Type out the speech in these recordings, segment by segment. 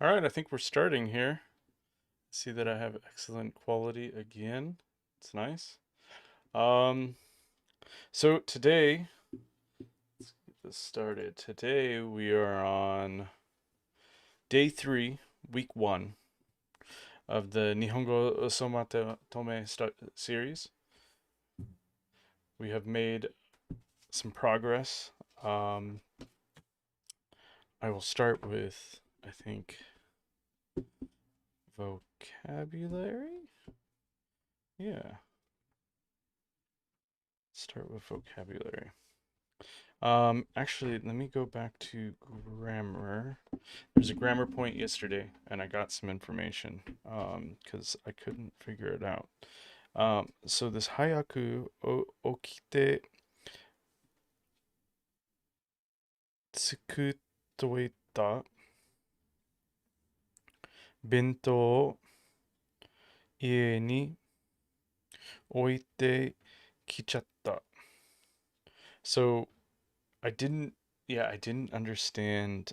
All right, I think we're starting here. See that I have excellent quality again. It's nice. Um, so today, let's get this started. Today we are on day 3, week 1 of the Nihongo So-Matome series. We have made some progress. Um, I will start with, I think, vocabulary. Yeah, start with vocabulary. Actually, let me go back to grammar. There's a grammar point yesterday, and I got some information, because I couldn't figure it out. So this hayaku okite tsukutoita bento o ie ni oite kichatta. So I didn't, yeah, I didn't understand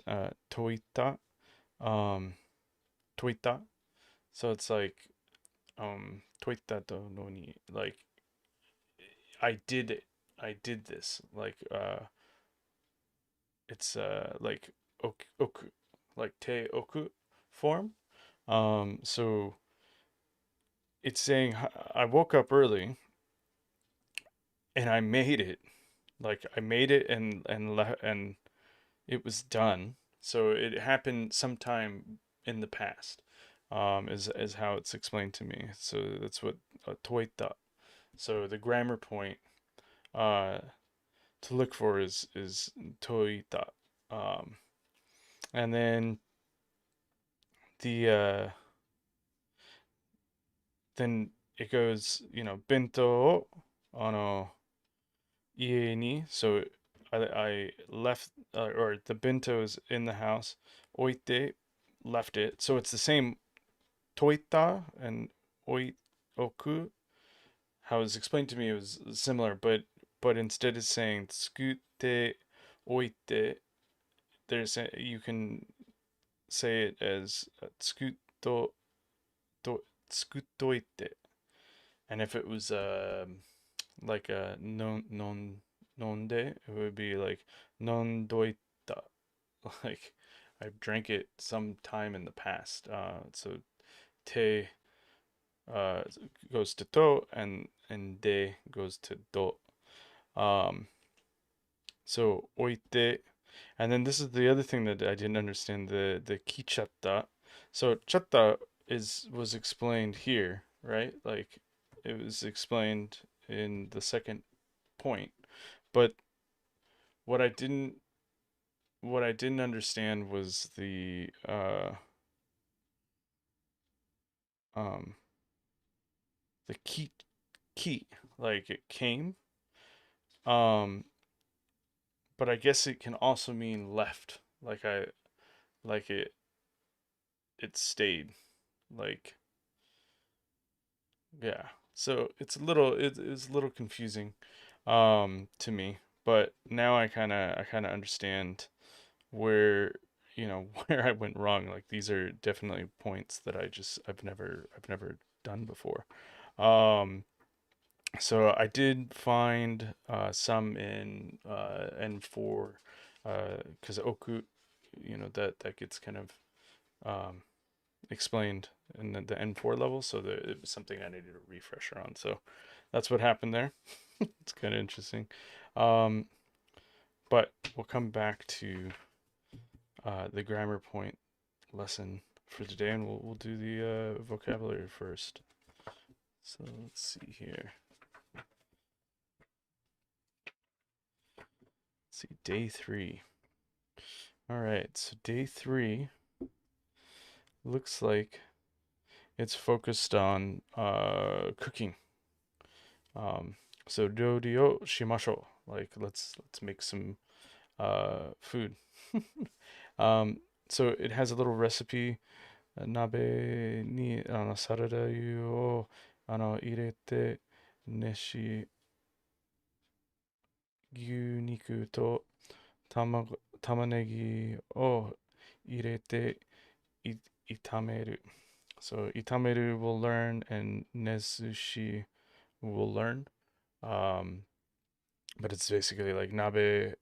toita, um, toita. So it's like toita to no ni, like I did it. I did this. Like it's like oku, like te oku form. So it's saying I woke up early and I made it. Like I made it and it was done. So it happened sometime in the past. Is how it's explained to me. So that's what toita. So the grammar point uh to look for is toita. Um, and then the then it goes, bento ano ie ni. So I left, or the bento is in the house. Oite, left it. So it's the same toita and oi oku. How it was explained to me, it was similar, but instead of saying tsukute oite, you can say it as tsukuto to tsukutoite. And if it was like a nonde, it would be like nondoita. Like I drank it sometime in the past. So te uh, goes to to and de goes to do. Um, so oite, and then this is the other thing that I didn't understand, the kichatta. So chatta was explained here, right? Like it was explained in the second point. But what I didn't what I didn't understand was um the key, like it came. Um but I guess it can also mean left. Like it stayed. Like, yeah. So it's a little confusing to me, but now I kind of understand where where I went wrong. Like these are definitely points that I've never done before. Um so I did find some in N4, because Oku, that gets kind of um explained in the N4 level, so it was something I needed a refresher on. So that's what happened there. It's kind of interesting. Um, but we'll come back to the grammar point lesson for today, and we'll do the vocabulary first. So let's see here. Let's see, day 3. All right, so day 3 looks like it's focused on cooking. Um, so ryori o shimashou. Like let's make some food. um, so it has a little recipe. Nabe ni saradayu o irete neshi gyuniku to tamanegi o irete itameru. So itameru will learn, and nezushi will learn. Um, but it's basically like nabe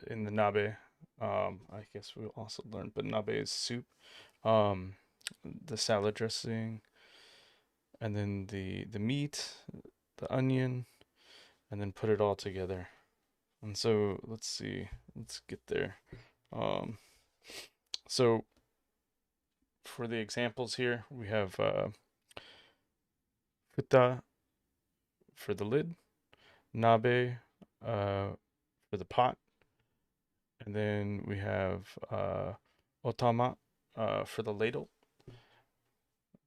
in the nabe. I guess we'll also learn, but nabe is soup. Um, the salad dressing, and then the meat, the onion, and then put it all together. And so let's see, let's get there. Um, so for the examples here, we have futa for the lid, nabe for the pot, and then we have otama for the ladle.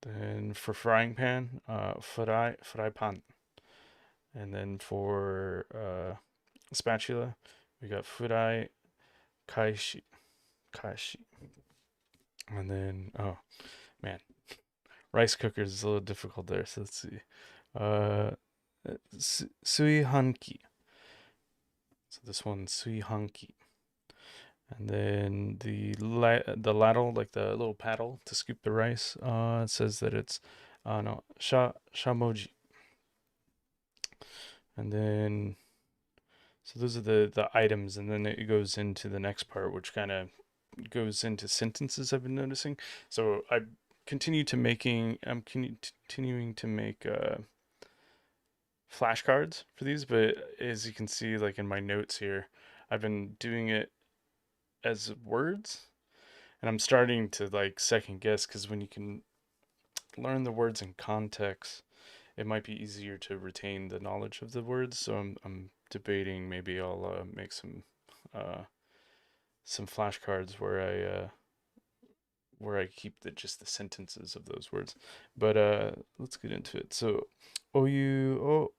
Then for frying pan, fry pan. And then for spatula, we got furai kaishi. Kaishi. And then, oh man, rice cookers is a little difficult there. So let's see. Uh, suihanki. So this one's suihanki. And then the ladle, like the little paddle to scoop the rice, it says that it's no shamoji. And then so those are the items, and then it goes into the next part, which kind of goes into sentences I've been noticing. So I'm continuing to make flashcards for these, but as you can see, like in my notes here, I've been doing it as words, and I'm starting to like second guess because when you can learn the words in context, it might be easier to retain the knowledge of the words. So I'm debating maybe I'll make some flashcards where I keep just the sentences of those words. But let's get into it. So oyu o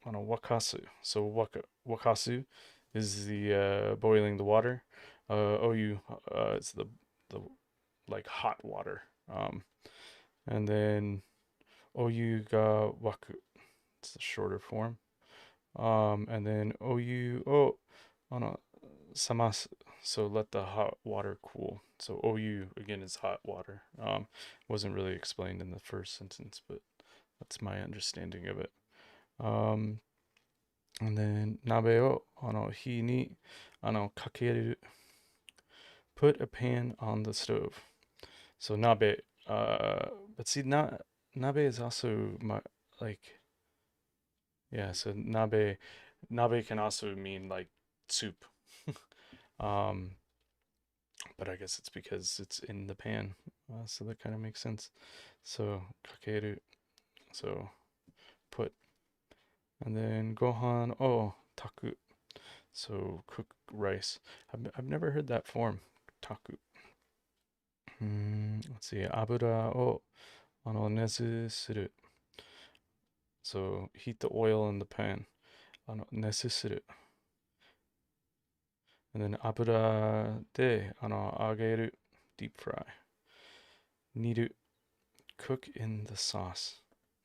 wakasu. So wakasu is the boiling the water. Oyu is the like hot water. And then oyu ga waku. It's the shorter form. And then oyu o samasu. So let the hot water cool. So OU again is hot water. Wasn't really explained in the first sentence, but that's my understanding of it. Um, and then nabe o hi ni kakeru. Put a pan on the stove. So nabe. But see, nabe is also my like yeah. So nabe can also mean like soup. um, but I guess it's because it's in the pan, so that kind of makes sense. So kakeru, so put, and then gohan o taku, so cook rice. I've never heard that form, taku. Let's see, abura o nezu suru. So heat the oil in the pan. Nezu suru. And then abura de ageru, deep fry. Niru, cook in the sauce.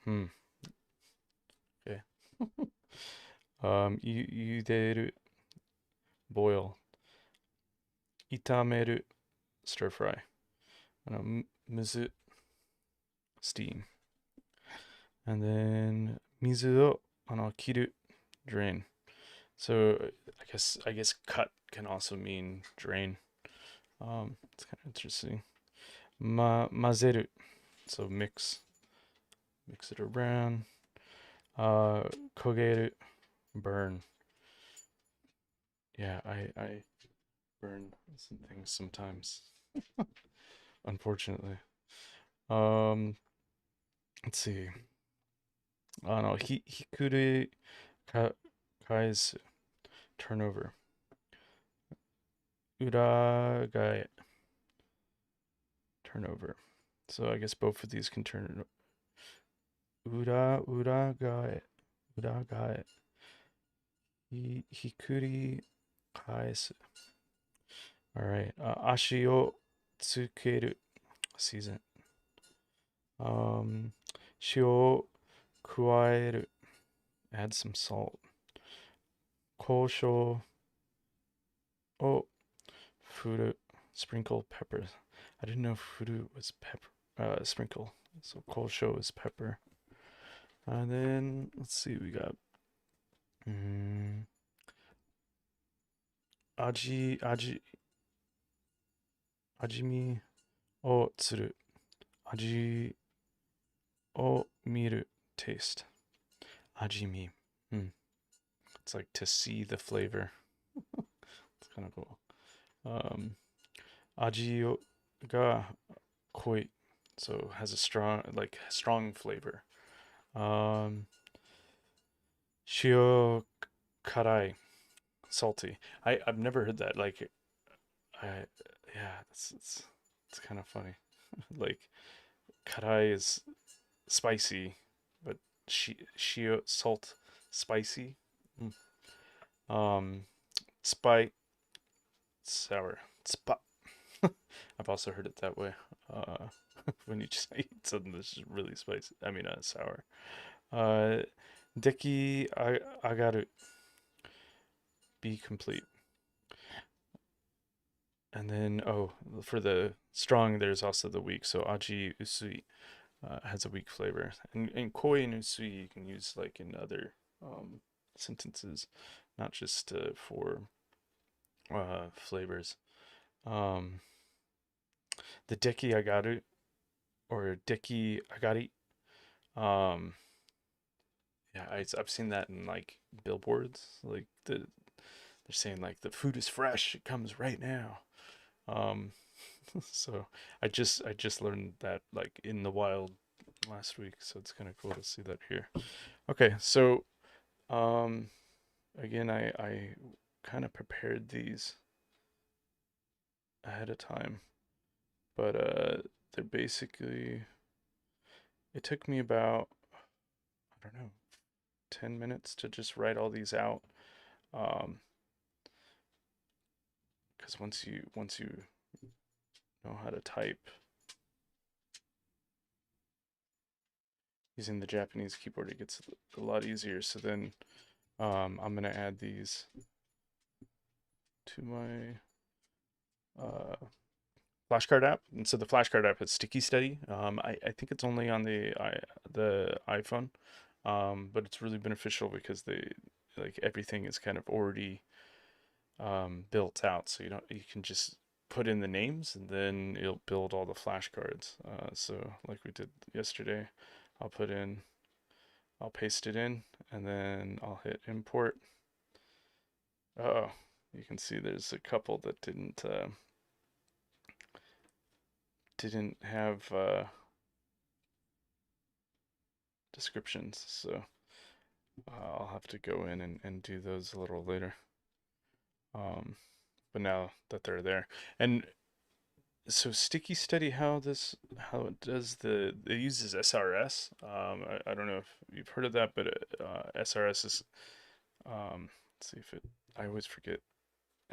Okay. Yuderu, boil. Itameru, stir fry. Muzu, steam. And then mizu o kiru, drain. So I guess cut can also mean drain. It's kind of interesting. Mazeru, so mix it around. Kogeru, burn. Yeah, I burn some things sometimes, unfortunately. Let's see. Hikuri Kai's turnover. Uragae, turnover. So I guess both of these can turn. Uragae. Hikuri Kai's. All right. Ashi o tsukeru, season. Shio o kuaeru, add some salt. Kosho o furu, sprinkle peppers. I didn't know furu was pepper, sprinkle. So kosho is pepper. And then let's see, we got mm, aji ajimi o tsuru. Aji o miru, taste. Ajimi. Hmm. It's like to see the flavor. It's kind of cool. Um, aji ga koi, so has a strong flavor. Um, shio karai, salty. I've never heard that. Like I yeah, it's kind of funny. Like karai is spicy, but shio salt spicy. Mm. Um, spite sour. Spot. I've also heard it that way. Uh, when you just eat something that's really spicy. I mean, sour. Uh, Deki agaru, be complete. And then, oh, for the strong, there's also the weak. So aji usui has a weak flavor. And koi and usui you can use like in other sentences, not just for flavors. Um, the deki agaru or deki agari. Um, yeah, I've seen that in like billboards. Like they're saying like the food is fresh, it comes right now. Um, so I just learned that like in the wild last week, so it's kind of cool to see that here. Okay, so um, again, I kind of prepared these ahead of time, but they're basically it took me about I don't know 10 minutes to just write all these out. Um, because once you know how to type using the Japanese keyboard, it gets a lot easier. So then I'm gonna add these to my uh, flashcard app, and so the flashcard app is Sticky Study. I think it's only on the iPhone, but it's really beneficial because they like everything is kind of already built out, so you can just put in the names and then it'll build all the flashcards. So like we did yesterday, I'll put in, I'll paste it in, and then I'll hit import. Oh, you can see there's a couple that didn't have descriptions, so I'll have to go in and do those a little later. Um, but now that they're there, and so Sticky Study, how it does it uses SRS. I don't know if you've heard of that, but SRS is let's see if it I always forget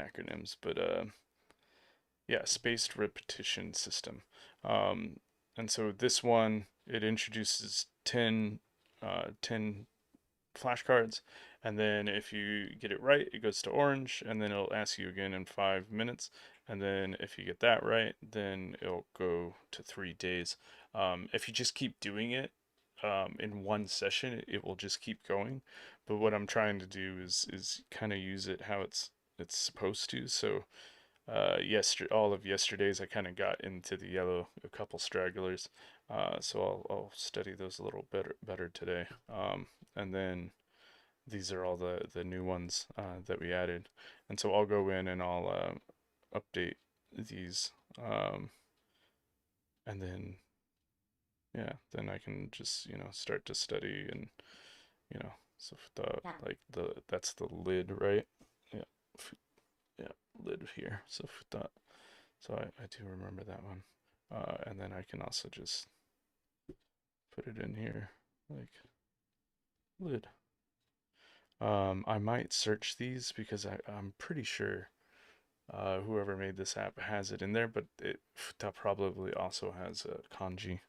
acronyms, but yeah, spaced repetition system. Um, and so this one it introduces 10 flashcards, and then if you get it right, it goes to orange, and then it'll ask you again in 5 minutes, and then if you get that right, then it'll go to 3 days. If you just keep doing it in one session, it will just keep going. But what I'm trying to do is kind of use it how it's supposed to. So all of yesterday's I kind of got into the yellow, a couple stragglers. So I'll study those a little better today. And then these are all the new ones that we added, and so I'll go in and I'll update these, and then yeah, then I can just start to study and so like that's the lid, right? Yeah, yeah, lid here. So futa. So I do remember that one, and then I can also just put it in here like lid. I might search these because I'm pretty sure whoever made this app has it in there, but that probably also has a kanji,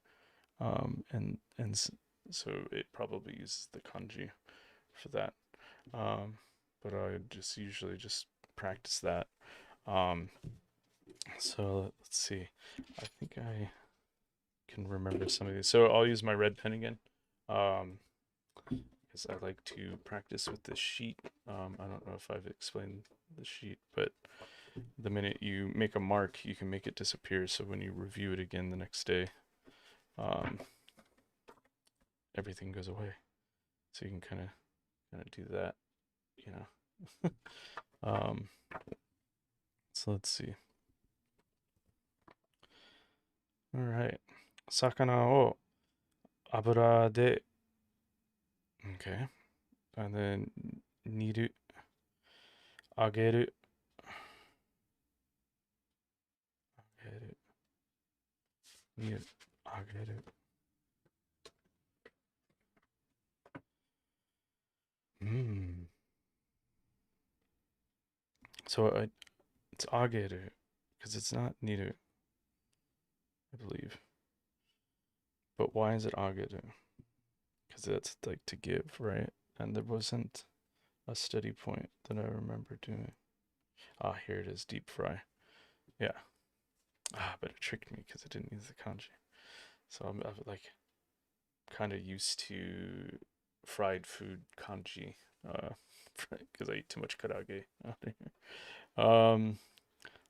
and so it probably uses the kanji for that. Um, but I just usually just practice that. Um, So let's see. I think I can remember some of these. So I'll use my red pen again. Um, because I like to practice with the sheet. I don't know if I've explained the sheet, but the minute you make a mark, you can make it disappear. So when you review it again the next day, um, everything goes away. So you can kind of do that, you know. um, so let's see. All right. 魚を油で okay. And then 煮る、揚げる、揚げる、煮る、揚げる。Mm. So it's 揚げる because it's not 煮る, I believe. But why is it 揚げる? Because that's like to give, right? And there wasn't a steady point that I remember doing. Ah, here it is, deep fry. Yeah. Ah, but it tricked me because I didn't use the kanji. So I'm like kind of used to fried food kanji, because I eat too much karage out here.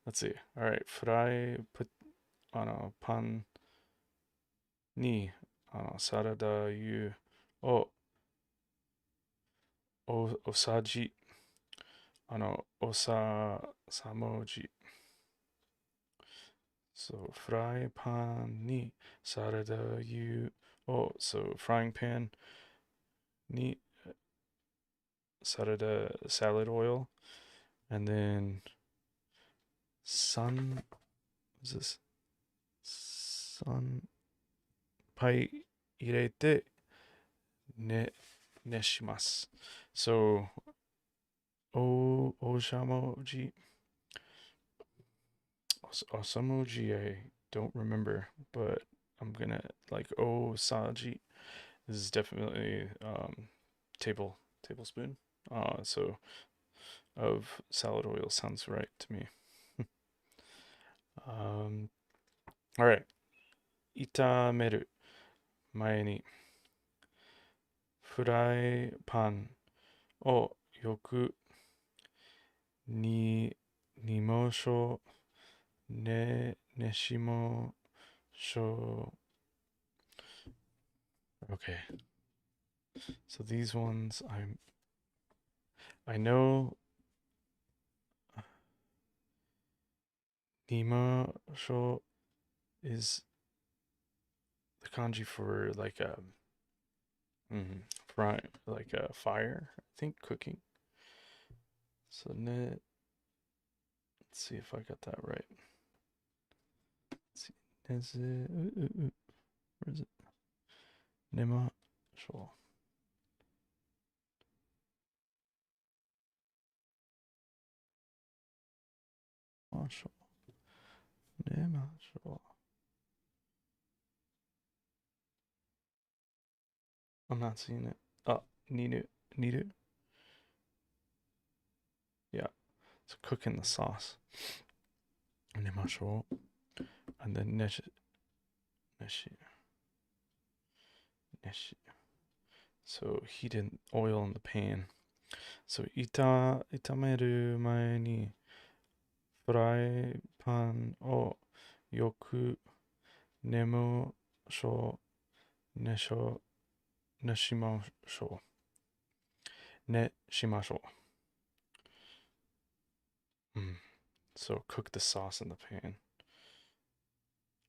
Let's see. All right, fry put on a pan ni sarada yu o osaji osamoji. So fry pan ni sarada yu o, so frying pan ni sarada, salad oil, and then sun, what is this? Sun pai irete ne neshimasu. So oshamoji, osamoji, I don't remember, but I'm gonna like osaji is definitely tablespoon. So of salad oil sounds right to me. um, all right. 炒める前にフライパンをよくに煮ましょう。熱しましょう。Okay. So these ones I know 煮ましょう is the kanji for like fry, like a fire, I think cooking. So let's see if I got that right. Let's see. Is it, where is it? Nema sure. Sure. Nema sure. I'm not seeing it. Oh, Nidu. Yeah. So cooking the sauce. Nema sure. And then neshi. So heated oil in the pan. So itameru mae ni fry pan o yoku nemo sho nesho neshimashou. Neshimashou. So cook the sauce in the pan.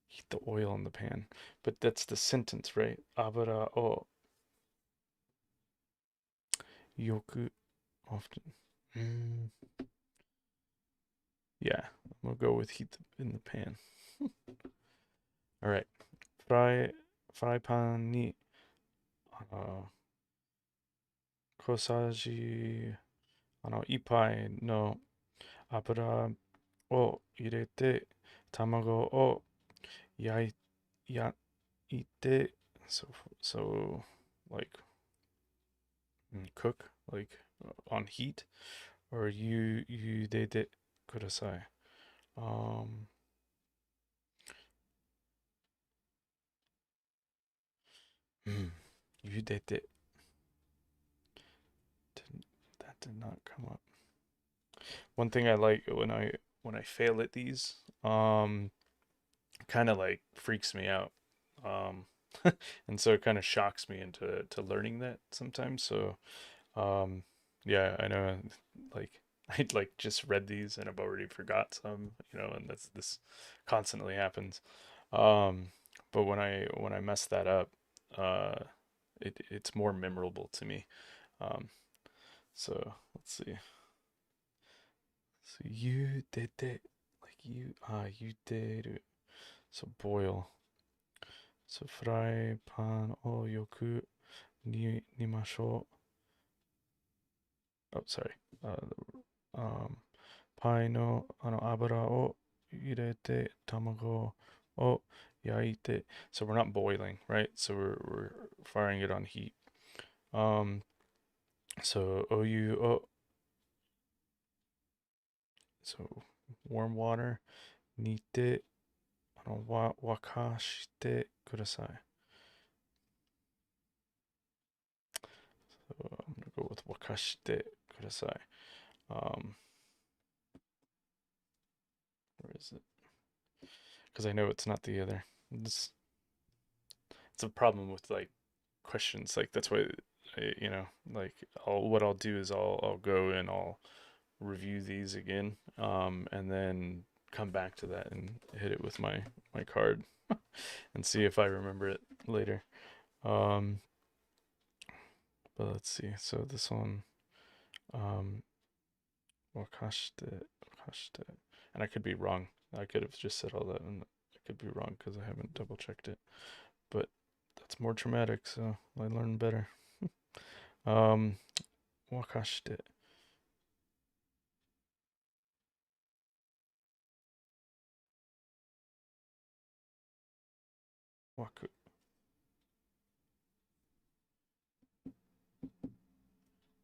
Heat the oil in the pan. But that's the sentence, right? Abara o yoku often. Yeah, we'll go with heat in the pan. All right. Fry pan ni kosaji 一杯の油を入れて卵を焼いて so like cook like on heat or 茹でてください Um, hmm, yudete. That did not come up. One thing I like when I fail at these, kind of like freaks me out. Um, and so it kind of shocks me into to learning that sometimes. So, um, yeah, I know, like I like just read these and I've already forgot some, and this constantly happens. Um, but when I mess that up, uh, it's more memorable to me. Um, so let's see. So you did it, like you did. So boil. So fry pan o yoku nimashou. Oh, sorry. Um, パイの油を入れて卵を焼いて. So we're not boiling, right? So we're firing it on heat. Um, so oyu o, so warm water. Nite, wakashite kudasai. So I'm gonna go with wakashite kudasai. Um, where is it? Because I know it's not the other. It's a problem with like questions. Like that's why, like what I'll do is I'll go and I'll review these again, and then come back to that and hit it with my card and see if I remember it later. Um, but let's see. So this one, um, wakashite, and I could be wrong. I could have just said all that, and I could be wrong because I haven't double checked it. But that's more traumatic, so I learn better. um, wakashite, waku.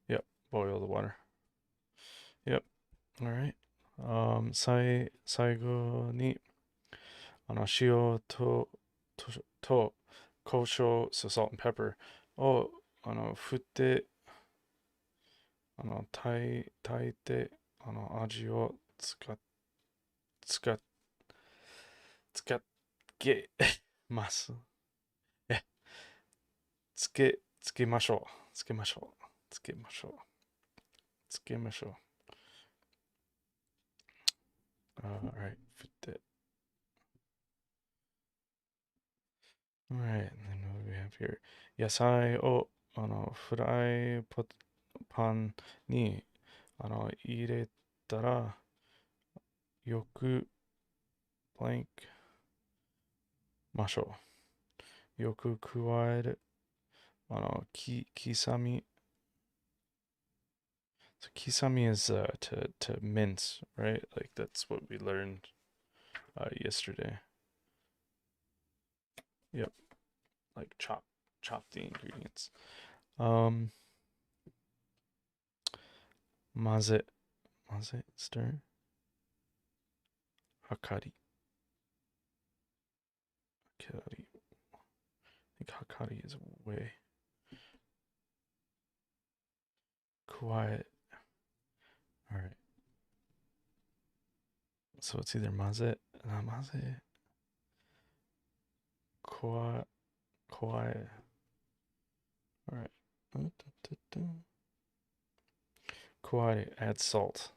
Yep, boil the water. Yep. All right. 最後に、塩と、胡椒, so salt and pepper を振って、炊いて、味をつけます。え、つけましょう。All right, 振って. All right, and then what do we have here? 野菜をパンに入れたらよくblank. So kisame is to mince, right? Like that's what we learned yesterday. Yep, like chop the ingredients. Um, maze, stir. Hakari. I think hakari is way quiet. All right. So it's either maze, quiet. All right. Quiet. Add salt.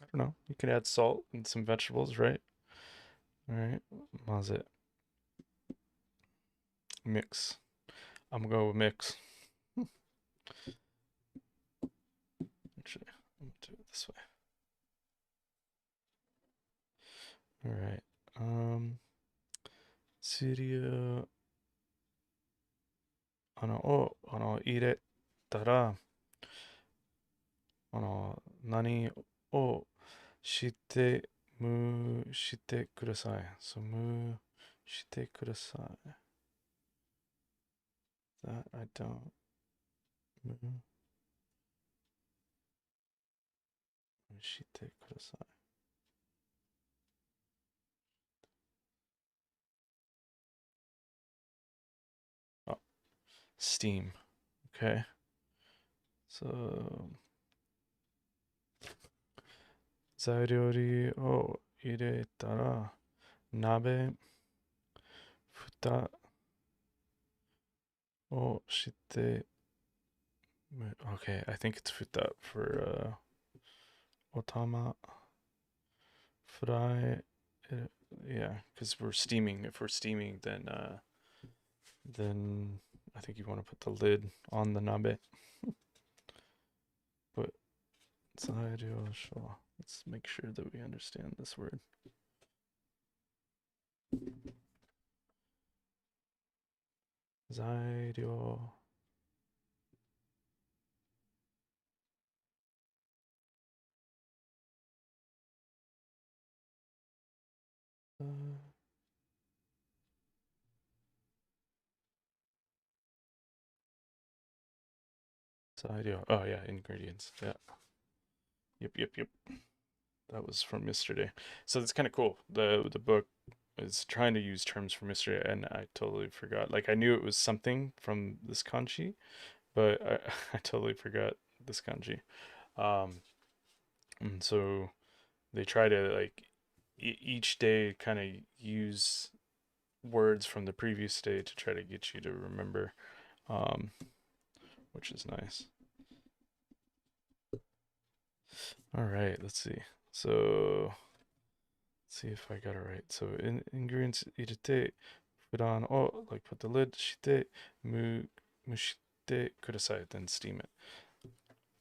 I don't know. You could add salt and some vegetables, right? All right. Maze. Mix. I'm gonna go with mix. Actually, I'm gonna do it this way. All right. Cereal. を入れたら、何をして蒸してください. So 蒸してください. That I don't. Mushite kudasai. Oh, steam. Okay. So, 材料を入れたら、鍋、蓋をして、okay, I think it's futa for otama, fry. Yeah, because we're steaming. If we're steaming, then I think you want to put the lid on the nabe. But 材料, let's make sure that we understand this word. 材料. Uh, 材料. Oh yeah, ingredients. Yeah. Yep. That was from yesterday. So that's kind of cool. The book is trying to use terms from yesterday, and I totally forgot. Like I knew it was something from this kanji, but I totally forgot this kanji. Um, and so they try to like each day kind of use words from the previous day to try to get you to remember, um, which is nice. All right, let's see. So let's see if I got it right. So ingredients 入れて put on, oh, like put the lid して蒸して kudasai, then steam it.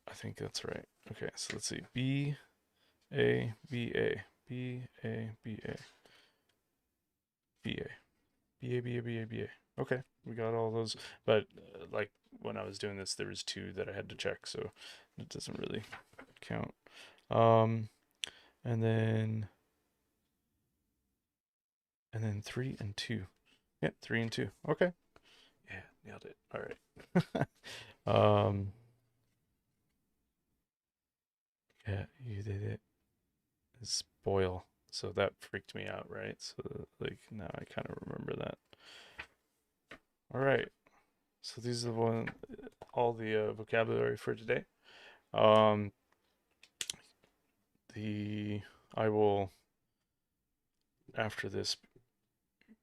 I think that's right. Okay, so let's see. B A B A B A B A B A B A B A B A B A. Okay, we got all those. But like when I was doing this, there was two that I had to check, so it doesn't really count. Um, and then 3 and 2. Yeah, 3 and 2. Okay. Yeah, nailed it. All right. Yeah, you did it. It's boil. So that freaked me out, right? So like now I kind of remember that. All right. So these are all the vocabulary for today. Um, the I will after this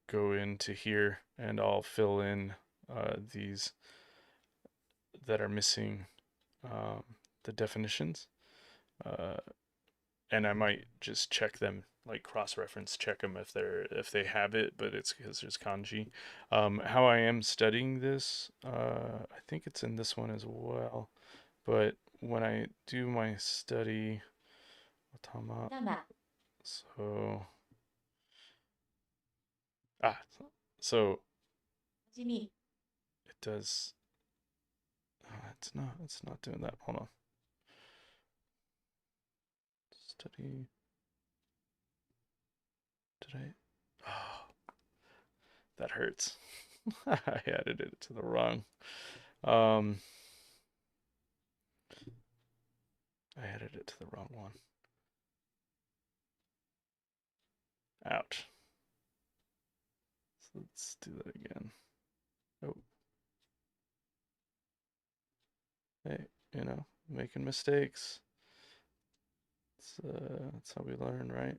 go into here and I'll fill in these that are missing, um, the definitions. Uh, and I might just check them, like cross-reference check them if they have it, but it's because there's kanji. How I am studying this, I think it's in this one as well. But when I do my study, otama, so ah, so it does. It's not doing that. Hold on. Study. Did I? Oh, that hurts. I added it to the wrong. Um, I added it to the wrong one. Ouch. So let's do that again. Oh, hey, making mistakes. That's how we learn, right?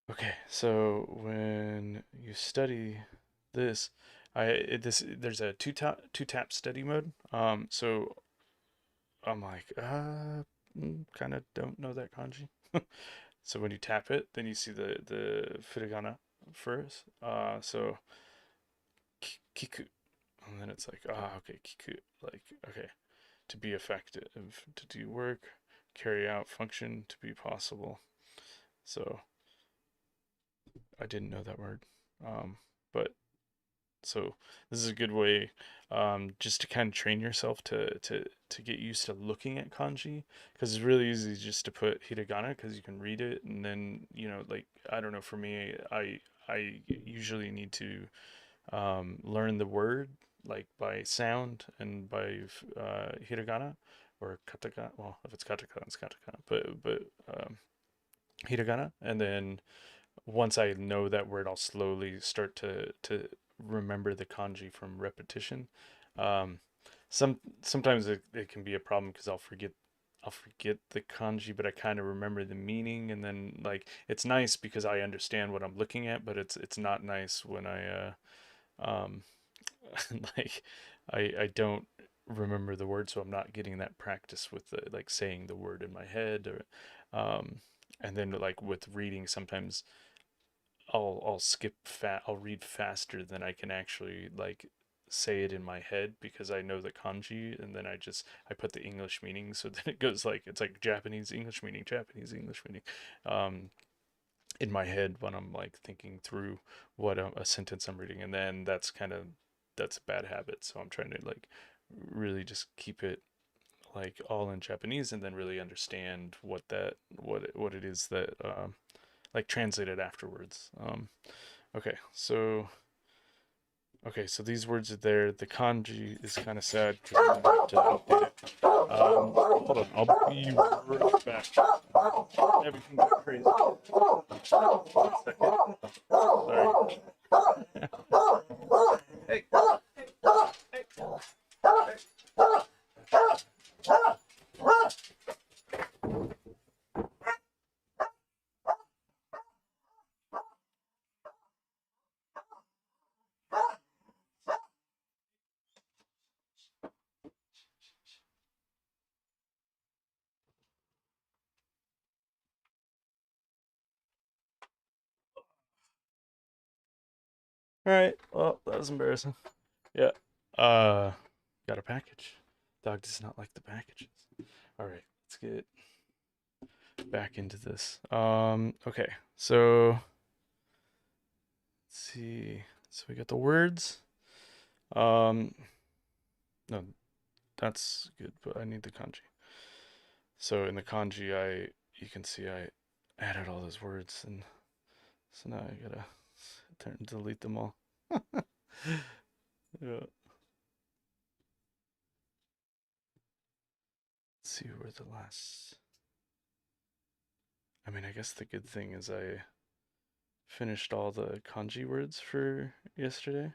Okay, so when you study this, there's a two tap study mode. So I'm like, kind of don't know that kanji. So when you tap it, then you see the furigana first. So kiku, and then it's like, okay, kiku, like, okay, to be effective, to do work, carry out function, to be possible. So I didn't know that word, but So this is a good way, just to kind of train yourself to get used to looking at kanji, because it's really easy just to put hiragana because you can read it, and then like I don't know, for me, I usually need to learn the word like by sound and by hiragana or katakana. Well, if it's katakana, it's katakana, but hiragana, and then once I know that word, I'll slowly start to remember the kanji from repetition. Um, sometimes it can be a problem because I'll forget the kanji, but I kind of remember the meaning, and then like it's nice because I understand what I'm looking at, but it's not nice when I um like I don't remember the word, so I'm not getting that practice with the like saying the word in my head, or and then like with reading sometimes I'll I'll read faster than I can actually like say it in my head because I know the kanji, and then I put the English meaning, so then it goes like it's like Japanese English meaning um in my head when I'm like thinking through what a sentence I'm reading, and then that's a bad habit, so I'm trying to like really just keep it like all in Japanese, and then really understand what it is that like translate it afterwards. Okay, so these words are there. The kanji is kind of sad because I need to update it. Hold on, I'll be right back. Everything got crazy. 1 second. Sorry. Hey. All right. Well, that was embarrassing. Yeah. Uh, got a package. Dog does not like the packages. All right. Let's get back into this. Okay. So let's see. So we got the words. Um, no, that's good, but I need the kanji. So in the kanji, you can see I added all those words, and so now I gotta delete them all. Yeah. Let's see where the last. I mean, I guess the good thing is I finished all the kanji words for yesterday,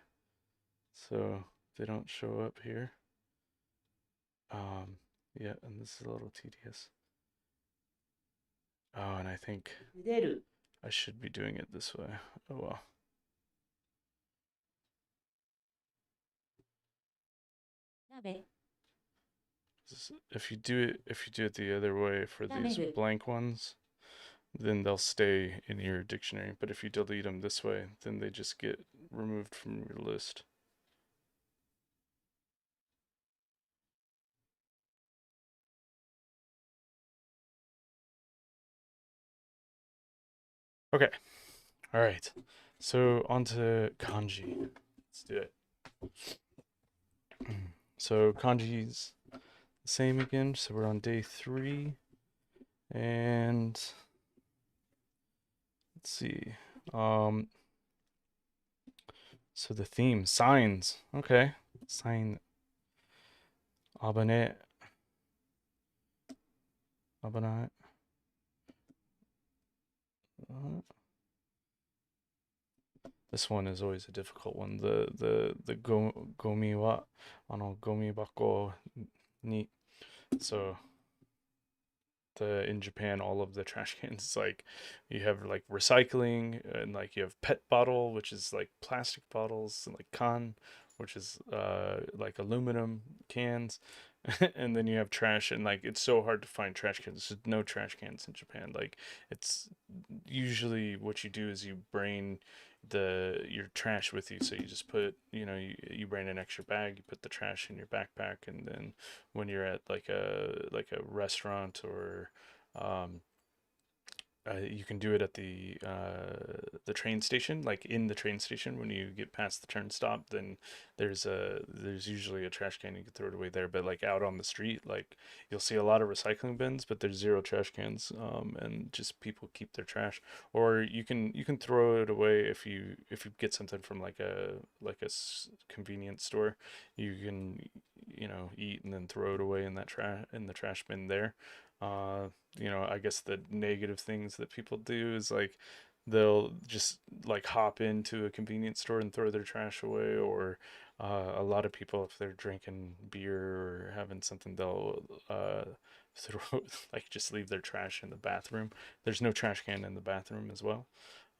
so they don't show up here. Yeah, and this is a little tedious. Oh, and I think I should be doing it this way. Oh well. If you do it the other way for these blank ones, then they'll stay in your dictionary. But if you delete them this way, then they just get removed from your list. Okay. All right. So on to kanji. Let's do it. So kanji's the same again. So we're on day 3, and let's see. Um, so the theme, signs. Okay. Sign. Abane. Abane. This one is always a difficult one. The gomi wa gomi bako ni. So in Japan, all of the trash cans, like you have like recycling, and like you have pet bottle, which is like plastic bottles, and like can, which is like aluminum cans, and then you have trash, and like it's so hard to find trash cans. There's no trash cans in Japan. Like it's usually what you do is you bring your trash with you, so you just put you bring an extra bag, you put the trash in your backpack, and then when you're at like a restaurant or um you can do it at the train station, like in the train station when you get past the turnstop. Then there's usually a trash can, you can throw it away there. But like out on the street, like you'll see a lot of recycling bins, but there's zero trash cans, and just people keep their trash. Or you can throw it away if you get something from like a convenience store. You can eat and then throw it away in that trash in the trash bin there. Uh, I guess the negative things that people do is like they'll just like hop into a convenience store and throw their trash away, or a lot of people, if they're drinking beer or having something, they'll throw like just leave their trash in the bathroom. There's no trash can in the bathroom as well.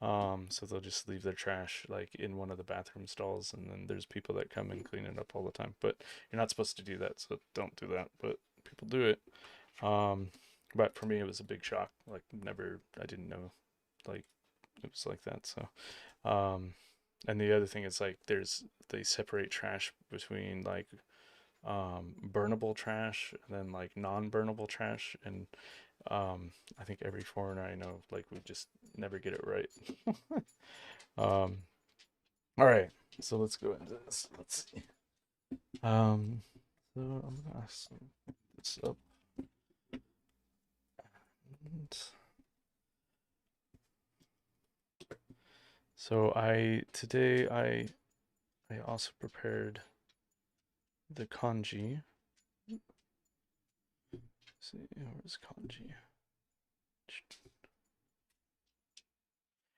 So they'll just leave their trash like in one of the bathroom stalls, and then there's people that come and clean it up all the time. But you're not supposed to do that, so don't do that. But people do it. Um, but for me, it was a big shock. Like, never, I didn't know, like, it was like that. So, and the other thing is like, they separate trash between like, burnable trash and then like non-burnable trash. And, I think every foreigner I know, like, would just never get it right. um, all right. So let's go into this. Let's see. Um, so I'm gonna sum this up. And so I also prepared the kanji. Let's see, where's kanji?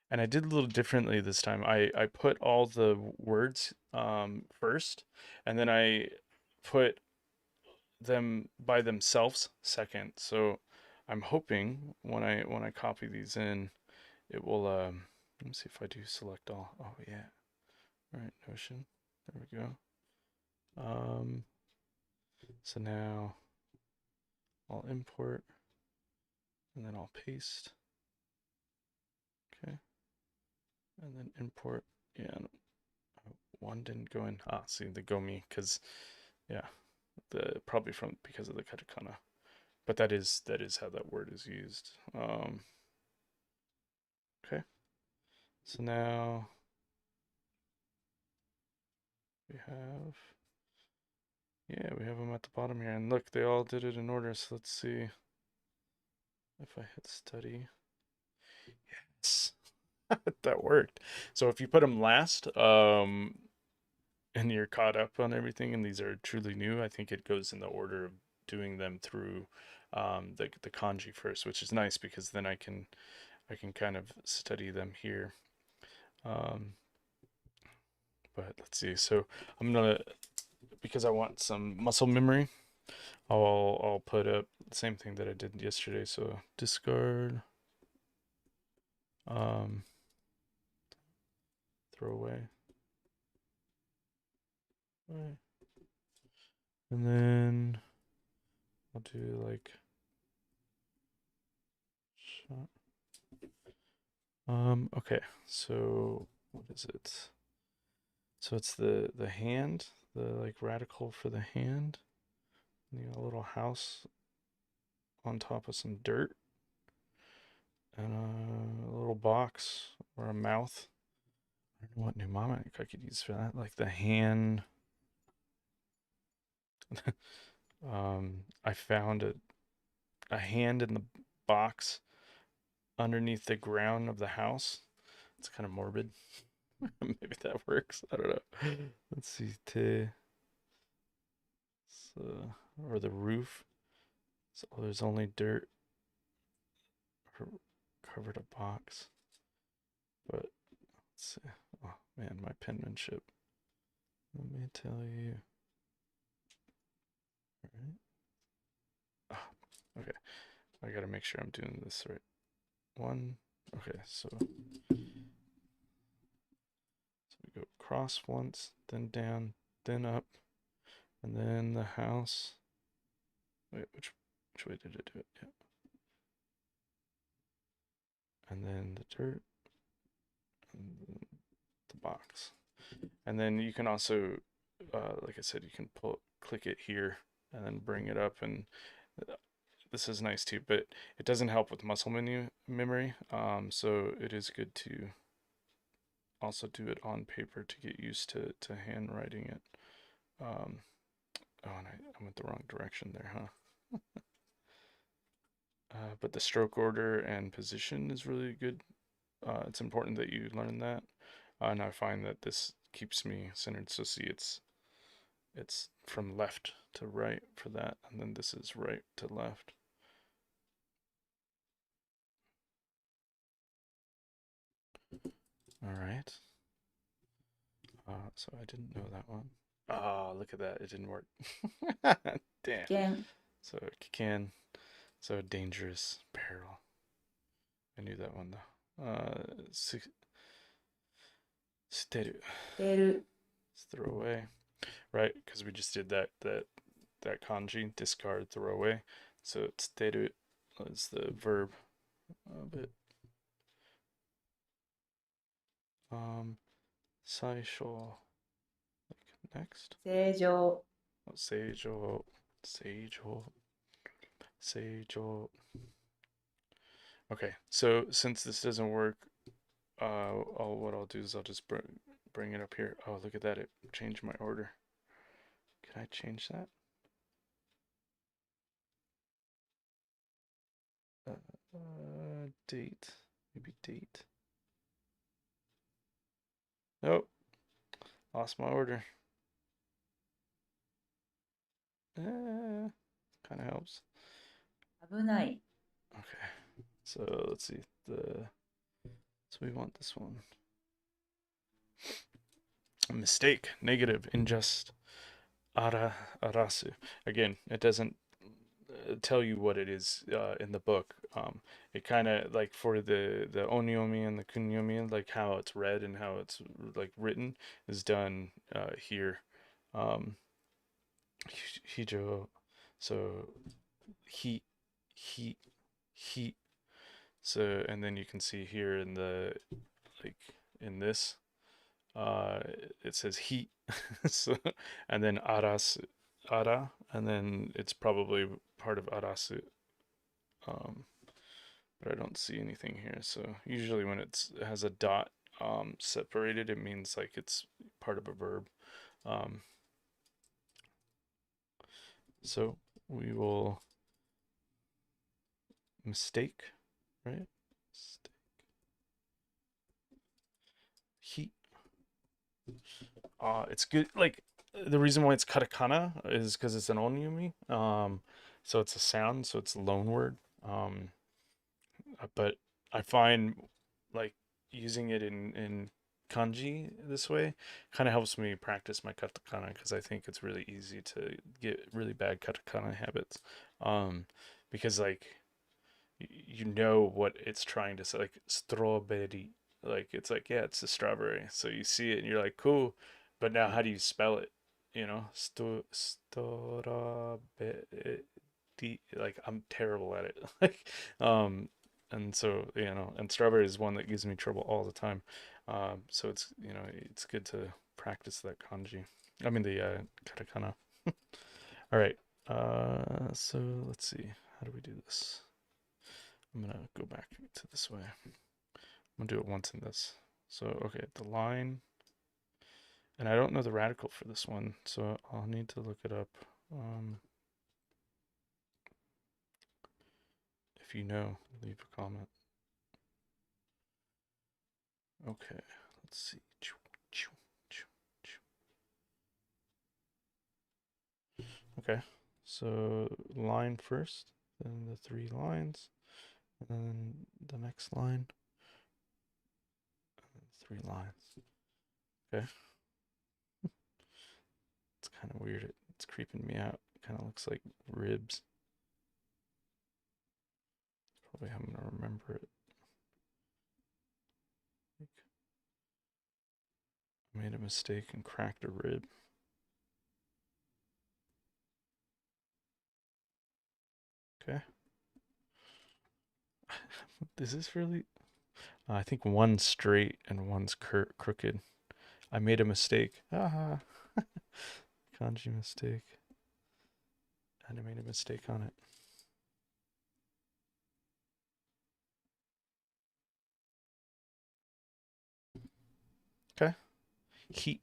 And I did a little differently this time. I put all the words first, and then I put them by themselves second. So I'm hoping when I copy these in, it will let me see if I do select all. Oh yeah. All right, Notion. There we go. So now I'll import and then I'll paste. Okay. And then import. Yeah, one didn't go in. Ah, see the gomi, because yeah, the probably from because of the katakana. But that is how that word is used. Okay. So now we have we have them at the bottom here, and look, they all did it in order. So let's see if I hit study. Yes, that worked. So if you put them last, and you're caught up on everything, and these are truly new, I think it goes in the order of doing them through the kanji first, which is nice because then I can kind of study them here. Um, but let's see. So I'm gonna, because I want some muscle memory, I'll put up the same thing that I did yesterday. So discard, um, throw away, right. And then I'll do like shot. Okay, so what is it? So it's the hand, the like radical for the hand. You know, a little house on top of some dirt, and a little box or a mouth. I don't know what mnemonic I could use for that. Like the hand. I found a hand in the box underneath the ground of the house. It's kind of morbid. Maybe that works. I don't know. Let's see. So, or the roof. So there's only dirt covered a box. But let's see. Oh man, my penmanship. Let me tell you. All right. Oh, okay. I gotta make sure I'm doing this right. One. Okay, so we go across once, then down, then up, and then the house. Wait, which way did it do it? Yeah. And then the dirt and the box. And then you can also, like I said, you can click it here and then bring it up, and this is nice too, but it doesn't help with muscle menu memory. So it is good to also do it on paper to get used to handwriting it. Um, oh, and I went the wrong direction there, huh? But the stroke order and position is really good. It's important that you learn that. And I find that this keeps me centered. So see, it's from left to right for that, and then this is right to left. All right. So I didn't know that one. Oh, look at that. It didn't work. Damn. 危 So can. So dangerous peril. I knew that one though. Steru. 険る Let's throw away. Right, because we just did that kanji, discard, throw away. So tsteru is the verb of it. Um, saisho, like next. 正常 Oh, seijo, seijo, seijo. Okay, so since this doesn't work, what I'll do is I'll just bring it up here. Oh, look at that! It changed my order. Can I change that? Date, maybe date. Nope, lost my order. Kind of helps. 危ない Okay, so let's see. So we want this one. A mistake, negative, unjust. Arasu. Again, it doesn't tell you what it is in the book. It kind of like for the onyomi and the kunyomi, like how it's read and how it's like written, is done here. Um, hijo. So he, he, he. So and then you can see here in the like in this uh it says he so and then aras ara and then it's probably part of arasu um but I don't see anything here, so usually when it has a dot separated, it means like it's part of a verb. um so we will mistake, right? Mistake. He it's good. Like the reason why it's katakana is because it's an onyumi. So it's a sound, so it's a loan word. But I find like using it in kanji this way kind of helps me practice my katakana because I think it's really easy to get really bad katakana habits. Um, because like you know what it's trying to say, like strawberry. Like it's like, yeah, it's a strawberry. So you see it and you're like, cool, but now how do you spell it? You know, strawberry. Like I'm terrible at it. Like, and so and strawberry is one that gives me trouble all the time. So it's it's good to practice that kanji. I mean the katakana. All right. So let's see. How do we do this? I'm gonna go back to this way. I'm gonna do it once in this. So, okay, the line, and I don't know the radical for this one, so I'll need to look it up. If you know, leave a comment. Okay, let's see. Okay, so line first, then the three lines, and then the next line, and three lines. Okay. It's kind of weird. It's creeping me out. It kind of looks like ribs. Probably how I'm gonna remember it. Like, I made a mistake and cracked a rib. Okay. Is this really? I think one's straight and one's crooked. I made a mistake. Ah, kanji mistake. And I made a mistake on it. He.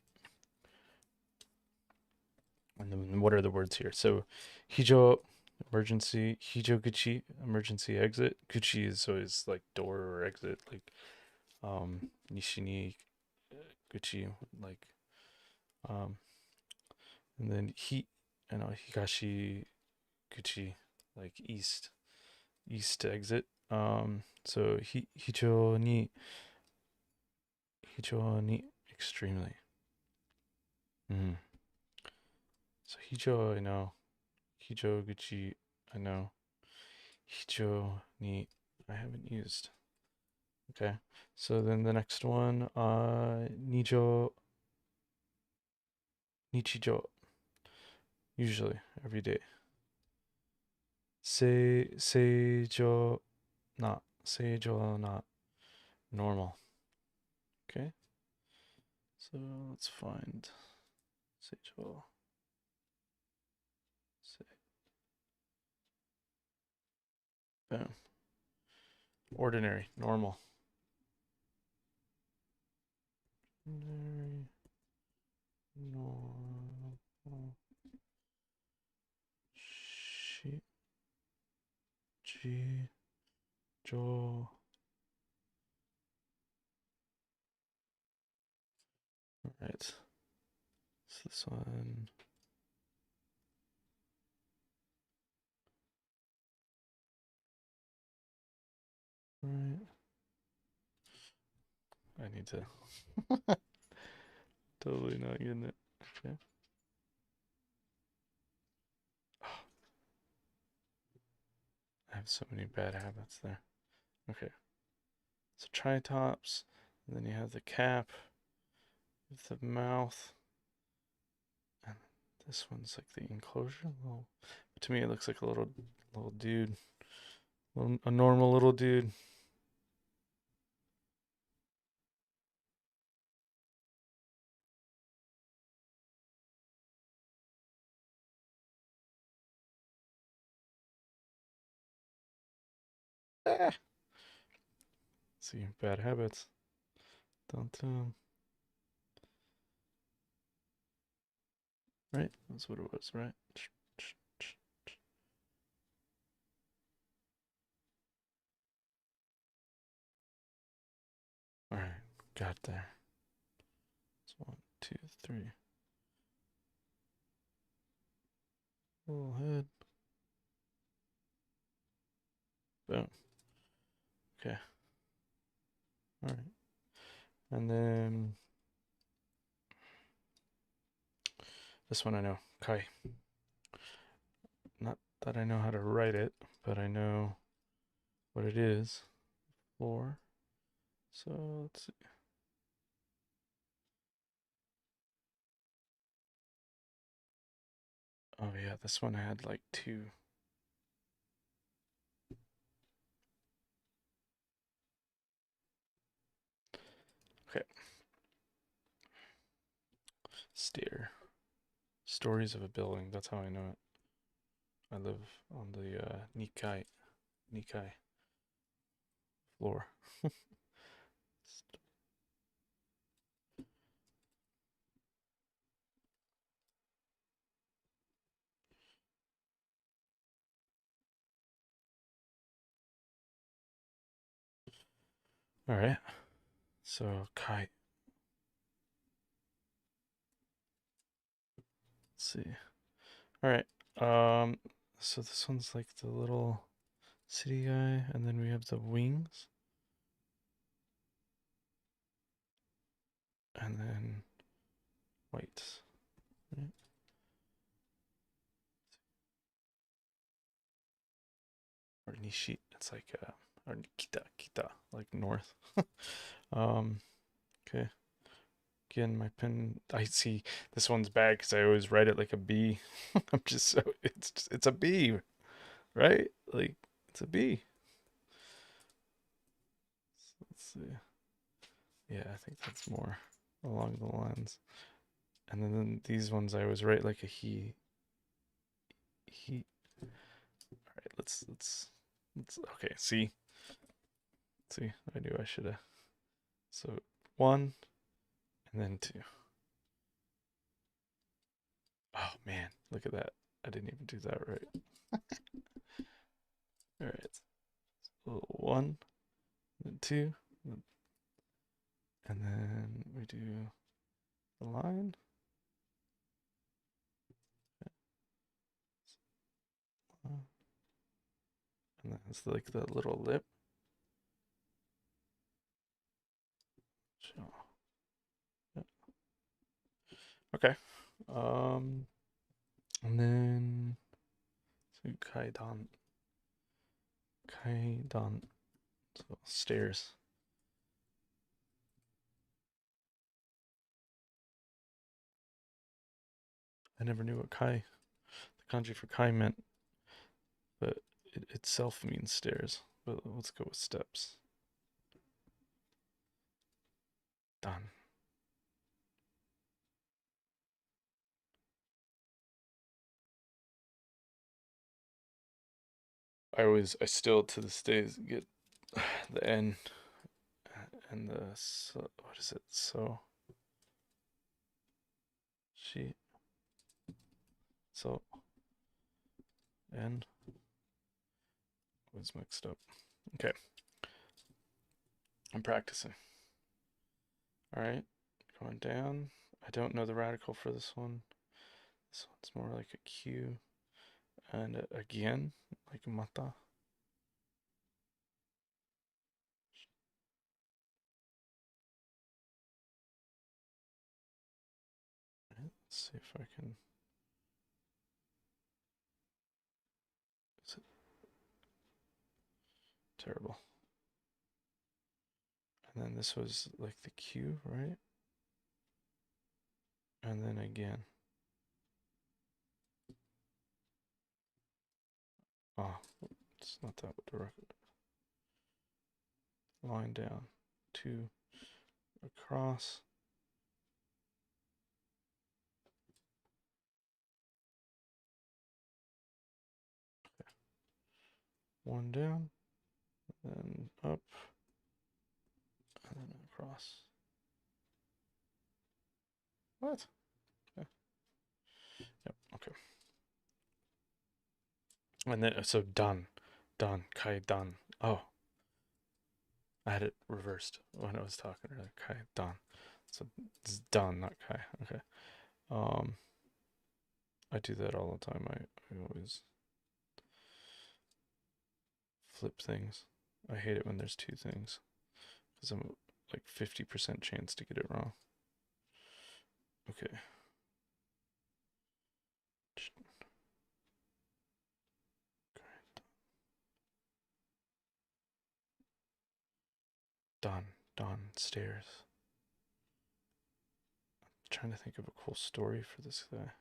And then what are the words here? So, hijo, emergency. Hijoguchi, emergency exit. Guchi is always like door or exit. Like, nishi ni guchi, like, um, and then higashi guchi, like east exit. So hijo ni extremely. Mm. So hijo I know, hijo guchi I know, hijo ni I haven't used. Okay, so then the next one, nichijo, usually every day. Seijo not normal. Okay, so let's find seijo. Boom. Ordinary, normal. Ordinary, normal. Shi, ji, jo. All right. So this one. All right. I need to. Totally not getting it. Okay. I have so many bad habits there. Okay. So tritops, and then you have the cap, with the mouth, and this one's like the enclosure. Little, to me, it looks like a little dude, a normal little dude. Ah. See, bad habits. Don't. Right? That's what it was, right? All right, got there. It's 1, 2, 3. Little head. Boom. Okay. All right. And then this one I know. Kai. Not that I know how to write it, but I know what it is for. So let's see. Oh yeah, this one I had like 2. Okay. Stair. Stories of a building. That's how I know it. I live on the Nikai floor. All right. So Kai. Let's see. All right. So this one's like the little city guy, and then we have the wings, and then whites. Right? Or Nishi. It's like or kita, like north. um, okay. Again, my pen. I see this one's bad because I always write it like a B. I'm just so it's a B, right? Like it's a B. So let's see. Yeah, I think that's more along the lines. And then these ones I always write like a he. He. All right, let's. Okay, see. I knew I should have. So 1 and then 2. Oh man, look at that. I didn't even do that right. All right. One, then two, and then we do the line. And then it's like the little lip. Okay. Um, and then so kaidan, kaidan, so stairs. I never knew what kai, the kanji for kai meant, but it itself means stairs. But let's go with steps. Done. I still to this day get the N and the so, what is it? So she so N was mixed up. Okay, I'm practicing. All right, going down. I don't know the radical for this one. This one's more like a Q. And again, like mata. Let's see if I can. Is it terrible? And then this was like the Q, right? And then again. Oh, it's not that direct. Line down, two across. One down, then up, and then across. What? Okay. Yep, okay. And then, so done. Done. Kai done. Oh, I had it reversed when I was talking earlier. Kai done. So it's done, not Kai. Okay. Um, I do that all the time. I always flip things. I hate it when there's two things because I'm like 50% chance to get it wrong. Okay. Done. Done. Stairs. I'm trying to think of a cool story for this guy.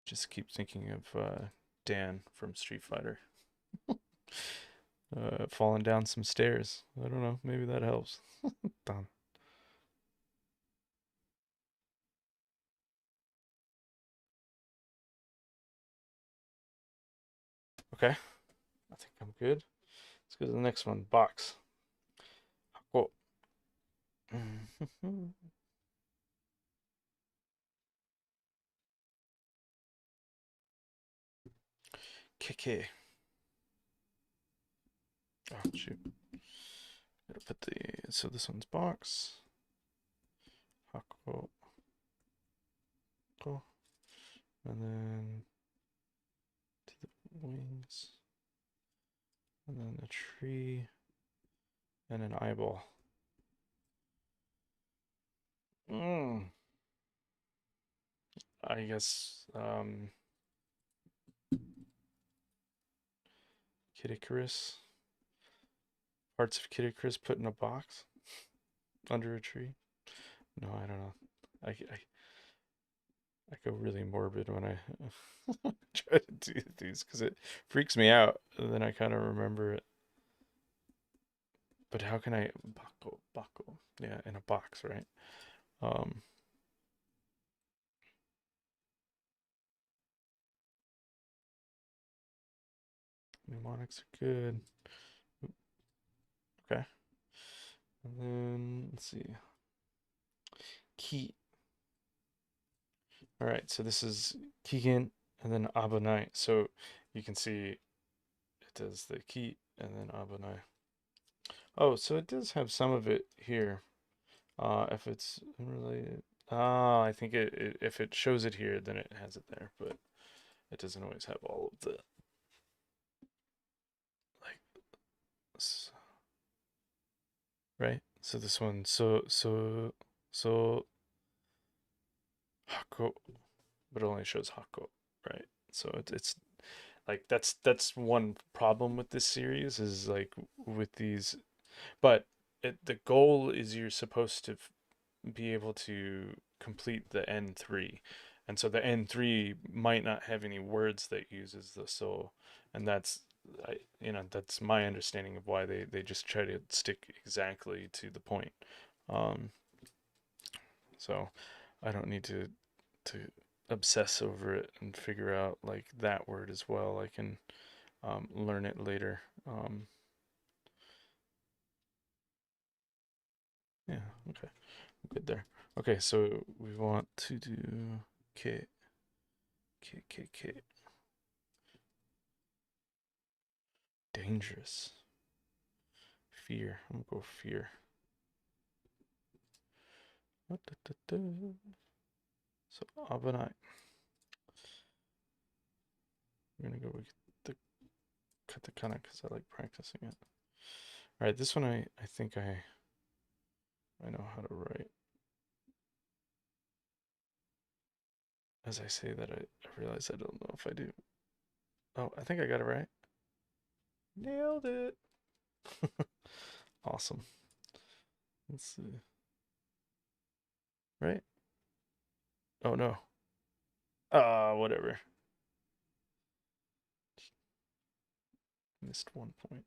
Just keep thinking of Dan from Street Fighter. Falling down some stairs. I don't know. Maybe that helps. Done. Okay. I think I'm good. Let's go to the next one. Box. Hako. Keke. Oh, shoot. Gotta put the. So this one's box. Hako. Hako. And then to the wings. And then a tree. And an eyeball. I guess Kid Icarus. Parts of Kid Icarus put in a box under a tree. No, I don't know. I go really morbid when I try to do these because it freaks me out. And then I kind of remember it. But how can I bako? Yeah, in a box, right? Um, mnemonics are good. Okay. And then let's see. ki. All right, so this is kigen and then abunai. So you can see it does the ki and then abunai. Oh, so it does have some of it here. If it's unrelated. Ah, I think if it shows it here, then it has it there, but it doesn't always have all of the like right? So this one, so hako, but it only shows hako, right? So it's like that's one problem with this series is like with these, but the goal is you're supposed to be able to complete the N3. And so the N3 might not have any words that uses the so, and that's that's my understanding of why they just try to stick exactly to the point. Um, so I don't need to obsess over it and figure out like that word as well. I can learn it later. Yeah, okay, good there. Okay, so we want to do K K K K. Dangerous. Fear. I'm gonna go fear. So Abenai. We're gonna go with the katakana because I like practicing it. All right, this one I think I know how to write. As I say that, I realize I don't know if I do. Oh, I think I got it right. Nailed it. Awesome. Let's see. Right? Oh no. Whatever. Missed 1 point.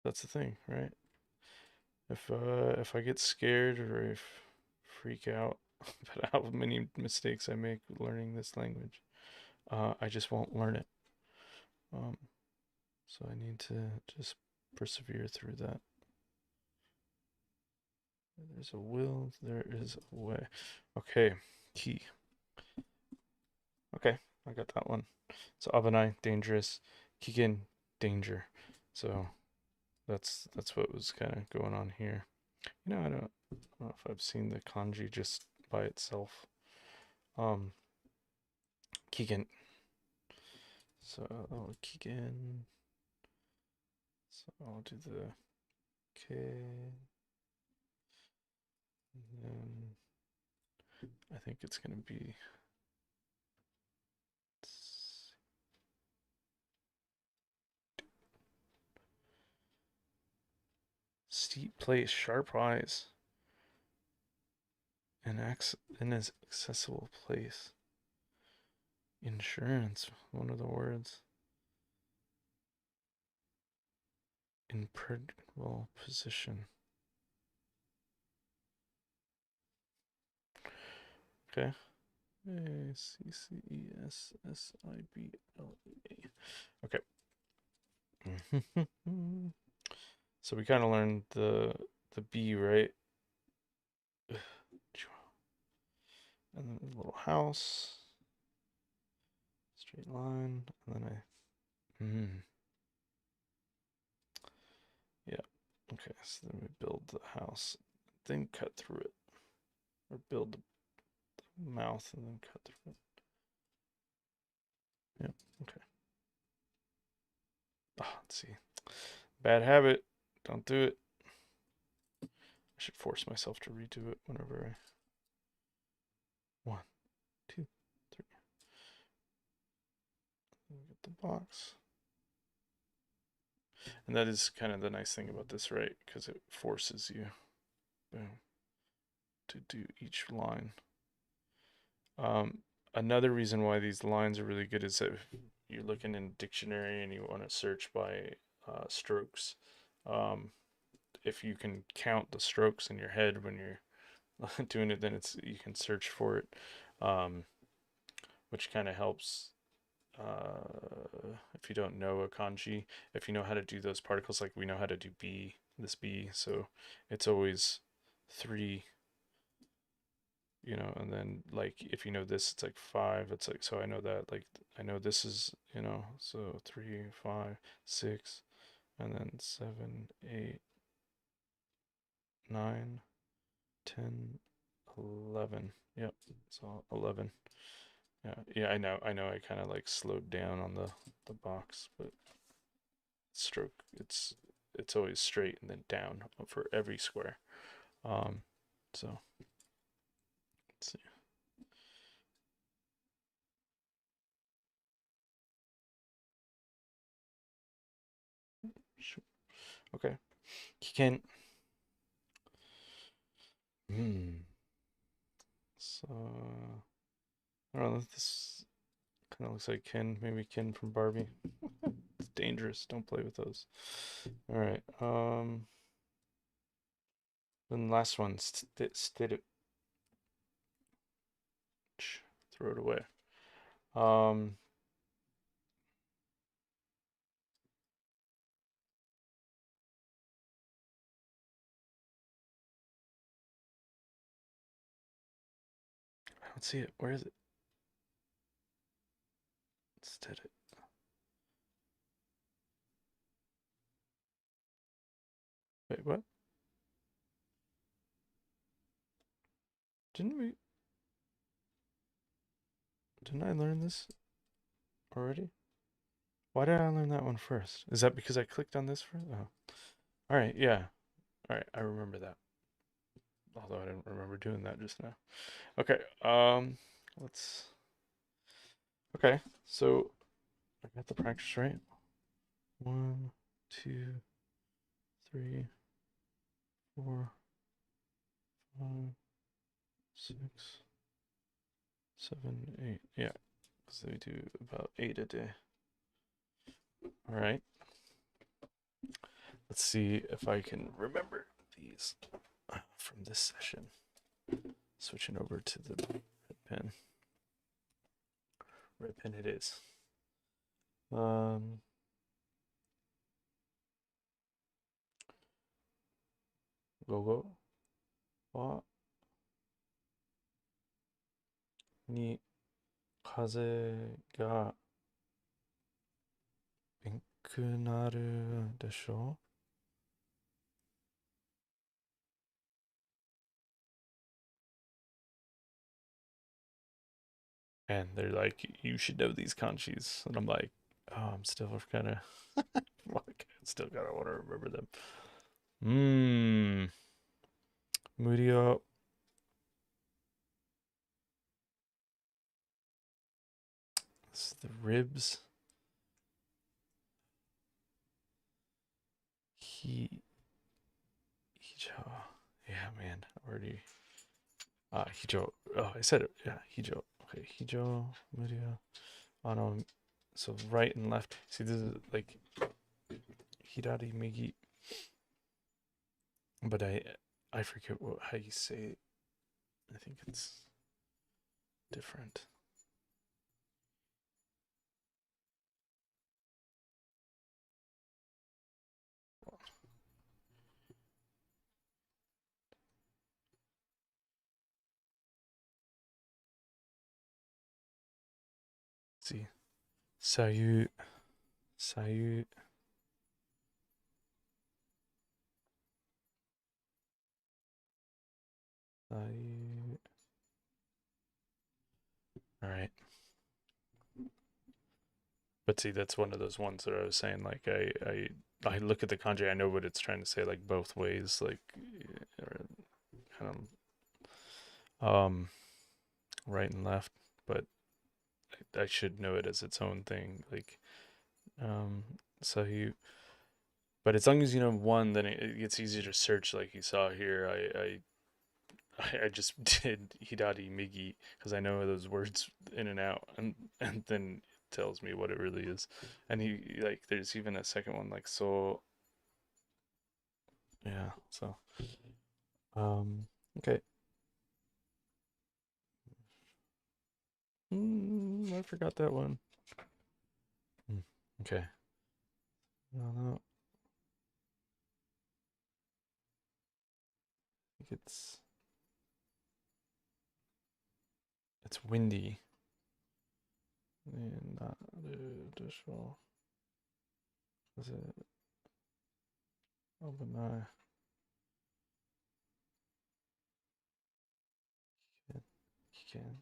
That's the thing, right? If I get scared or if freak out about how many mistakes I make learning this language, I just won't learn it. Um, so I need to just persevere through that. There's a will, there is a way. Okay, key. Okay, I got that one. So Abenai, dangerous. Kigen, danger. So that's what was kind of going on here. I don't know if I've seen the kanji just by itself. Um, Kigen. So Kigen. So I'll do the K. And then I think it's gonna be steep place, sharp eyes, an inaccessible place. Insurance, one of the words. Impregnable position. Okay. ACCESSIBLEA. Okay. So we kind of learned the B, right? And then a little house, straight line, and then yeah. Okay, so then we build the house, then cut through it, or build the mouth and then cut through it. Yeah. Okay. Let's see. Bad habit. Don't do it. I should force myself to redo it whenever I. 1, 2, 3. Get the box. And that is kind of the nice thing about this, right? Because it forces you, boom, to do each line. Another reason why these lines are really good is that if you're looking in dictionary and you want to search by strokes, um, if you can count the strokes in your head when you're doing it, then you can search for it, um, which kind of helps if you don't know a kanji, if you know how to do those particles, like we know how to do B, this B, so it's always three, and then like if you know this, it's like five. It's like, so I know that, like I know this is, so 3, 5, 6, and then 7, 8, 9, 10, 11. Yep, so 11. Yeah, yeah, I know. I kind of like slowed down on the box, but stroke, it's always straight and then down for every square. Um, so let's see. Okay, you can. Hmm. So I don't know. This kind of looks like Ken. Maybe Ken from Barbie. It's dangerous. Don't play with those. All right. Then last one. Throw it away. Um. I don't see it. Where is it? Stead it. Wait, what? Didn't we? Didn't I learn this already? Why did I learn that one first? Is that because I clicked on this first? Oh. All right, yeah. All right, I remember that. Although I didn't remember doing that just now. Okay, let's. Okay, so I got the practice right. 1, 2, 3, 4, 5, 6, 7, 8. Yeah, because they do about 8 a day. All right, let's see if I can remember these from this session. Switching over to the red pen. Red pen it is. Um, 午後はに風が遠くなるでしょ And they're like, you should know these kanjis. And I'm like, oh, I'm still kind of, still kind of want to remember them. Mmm, 無料. This is the ribs. He, Hijo. Yeah, man, already. Hijo. Oh, I said it. Yeah, Hijo. Okay, Hijo, 無料. Oh no, so right and left. See, this is like Hirari Migi, but I forget how you say it. I think it's different. Let's see, Sayu, Sayu. Sayu. All right. But see, that's one of those ones that I was saying. Like I look at the kanji, I know what it's trying to say, like both ways, like kind of right and left. But I should know it as its own thing. Like so you. But as long as you know one, then it gets easier to search. Like you saw here, I just did Hidari Migi because I know those words in and out, and then it tells me what it really is. And he like there's even a second one like so yeah. So okay. I forgot that one. Okay. No, no. I think it's windy. Not is it open eye? You can.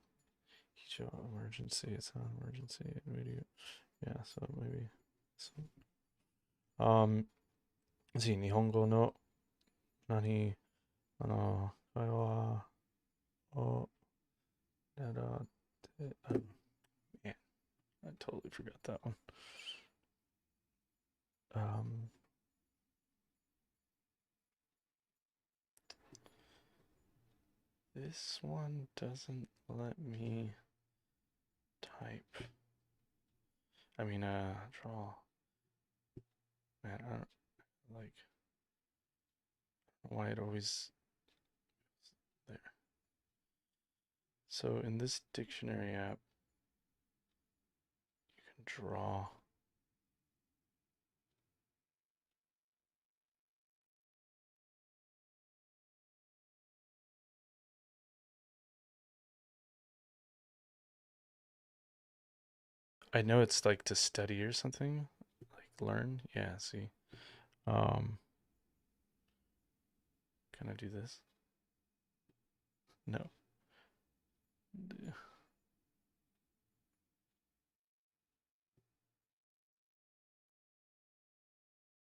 Show emergency. It's not emergency. Video. Yeah, so maybe. So, let's see. Nihongo no nani kai wa o narate. Man, I totally forgot that one. Um, this one doesn't let me type. I mean, draw. Man, I don't like why it always there. So in this dictionary app, you can draw. I know it's like to study or something, like learn. Yeah, see. Um, can I do this? No.